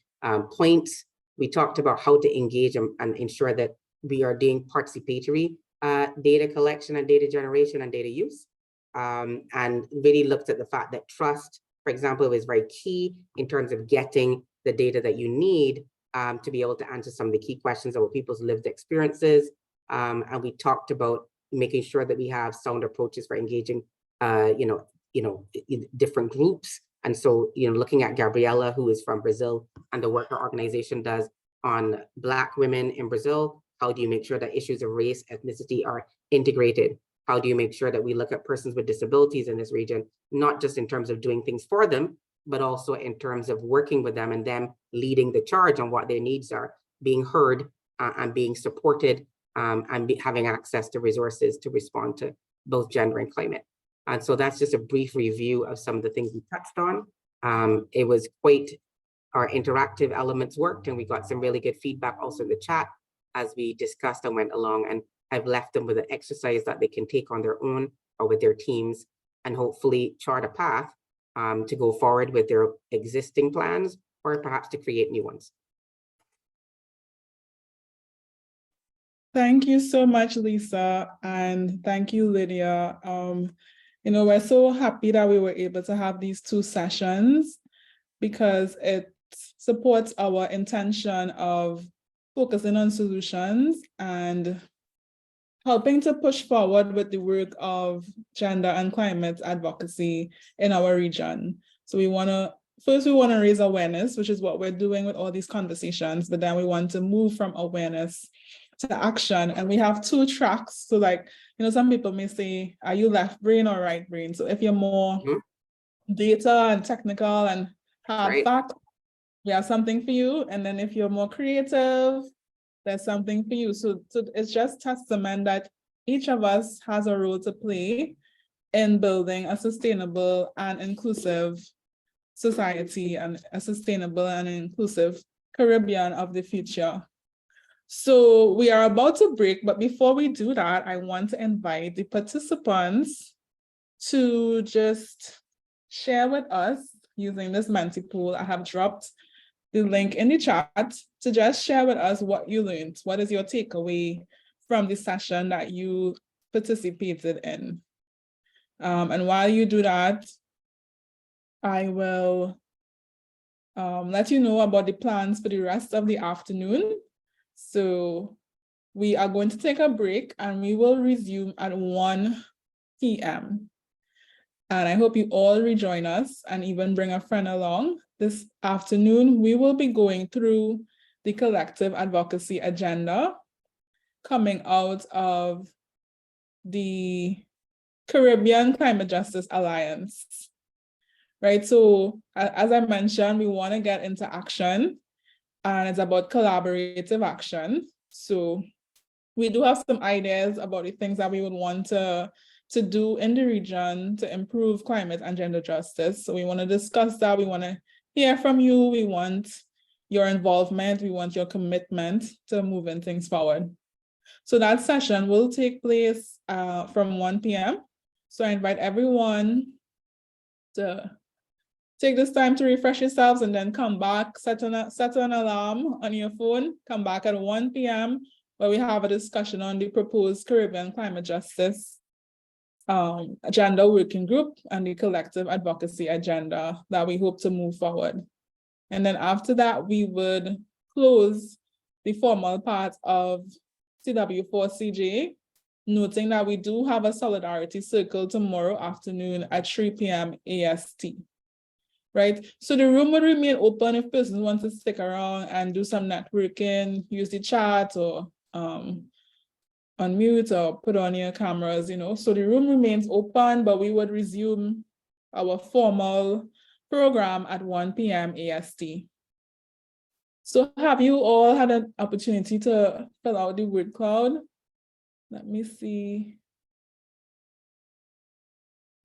points. We talked about how to engage and ensure that we are doing participatory data collection and data generation and data use, and really looked at the fact that trust, for example, is very key in terms of getting the data that you need to be able to answer some of the key questions about people's lived experiences. And we talked about making sure that we have sound approaches for engaging, different groups. And so, looking at Gabriela, who is from Brazil, and the work her organization does on Black women in Brazil, how do you make sure that issues of race, ethnicity are integrated? How do you make sure that we look at persons with disabilities in this region, not just in terms of doing things for them, but also in terms of working with them and them leading the charge on what their needs are, being heard and being supported, and having access to resources to respond to both gender and climate. And so that's just a brief review of some of the things we touched on. It was quite, our interactive elements worked, and we got some really good feedback also in the chat as we discussed and went along. And I've left them with an exercise that they can take on their own or with their teams, and hopefully chart a path to go forward with their existing plans, or perhaps to create new ones. Thank you so much, Lisa, and thank you, Lydia. We're so happy that we were able to have these two sessions because it supports our intention of focusing on solutions and helping to push forward with the work of gender and climate advocacy in our region. So we want to raise awareness, which is what we're doing with all these conversations, but then we want to move from awareness to action. And we have two tracks. So some people may say, are you left brain or right brain? So if you're more data and technical and hard facts, we have something for you. And then if you're more creative, there's something for you. So it's just testament that each of us has a role to play in building a sustainable and inclusive society and a sustainable and inclusive Caribbean of the future. So we are about to break, but before we do that, I want to invite the participants to just share with us using this Menti pool. I have dropped the link in the chat to just share with us what you learned. What is your takeaway from the session that you participated in? And while you do that, I will let you know about the plans for the rest of the afternoon. So we are going to take a break and we will resume at 1 p.m. And I hope you all rejoin us and even bring a friend along. This afternoon, we will be going through the collective advocacy agenda coming out of the Caribbean Climate Justice Alliance, right? So as I mentioned, we want to get into action, and it's about collaborative action. So we do have some ideas about the things that we would want to do in the region to improve climate and gender justice. So we want to discuss that. We want to hear from you. We want your involvement. We want your commitment to moving things forward. So that session will take place from 1 p.m. So I invite everyone to take this time to refresh yourselves and then come back, set an alarm on your phone, come back at 1 p.m. where we have a discussion on the proposed Caribbean climate justice agenda working group and the collective advocacy agenda that we hope to move forward. And then after that, we would close the formal part of CW4CJ, noting that we do have a solidarity circle tomorrow afternoon at 3 p.m. AST. Right, so the room will remain open if persons want to stick around and do some networking, use the chat or unmute or put on your cameras, So the room remains open, but we would resume our formal program at 1 p.m. AST. So have you all had an opportunity to fill out the word cloud? Let me see.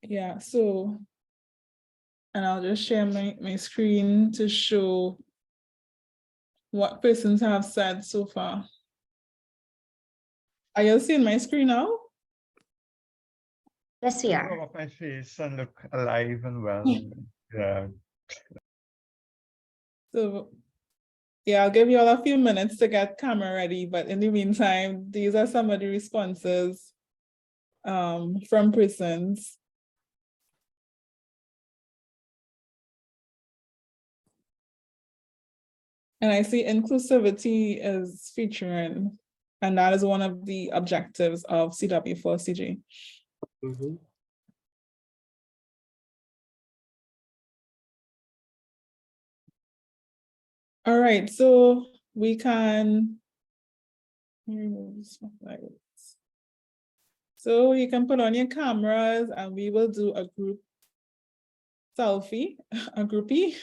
Yeah, so, and I'll just share my screen to show what persons have said so far. Are you seeing my screen now? Yes, we are. Cover up my face and look alive and well. Yeah. So yeah, I'll give you all a few minutes to get camera ready, but in the meantime, these are some of the responses from prisons. And I see inclusivity is featuring, and that is one of the objectives of CW4CG. Mhm. All right, so we can remove spotlights. So you can put on your cameras and we will do a group selfie, a groupie.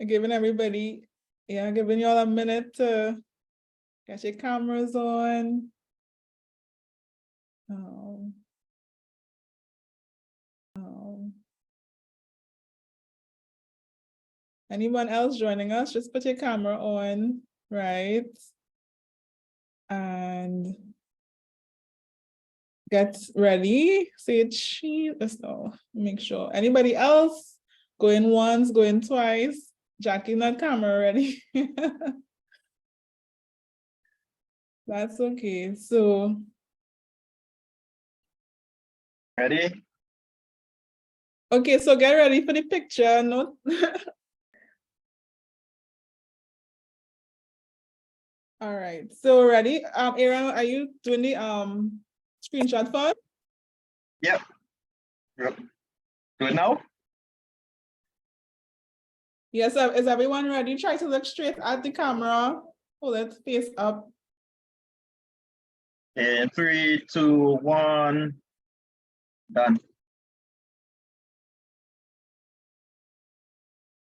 Giving everybody, yeah, giving you all a minute to get your cameras on. Anyone else joining us, just put your camera on, right? And get ready. Say cheese. Let's know. Make sure. Anybody else going once, going twice? Jackie, not camera ready. That's okay. So Ready? okay, so get ready for the picture. No. All right. So ready? Aaron, are you doing the screenshot for? Yep. Good now? Yes, is everyone ready? Try to look straight at the camera. Hold it face up. In 3, 2, 1. Done.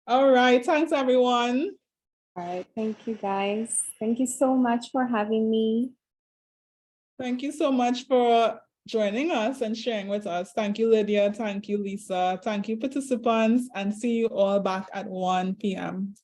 All right, thanks everyone. All right, thank you guys. Thank you so much for having me. Thank you so much for joining us and sharing with us. Thank you, Lydia. Thank you, Lisa. Thank you, participants, and see you all back at 1 p.m.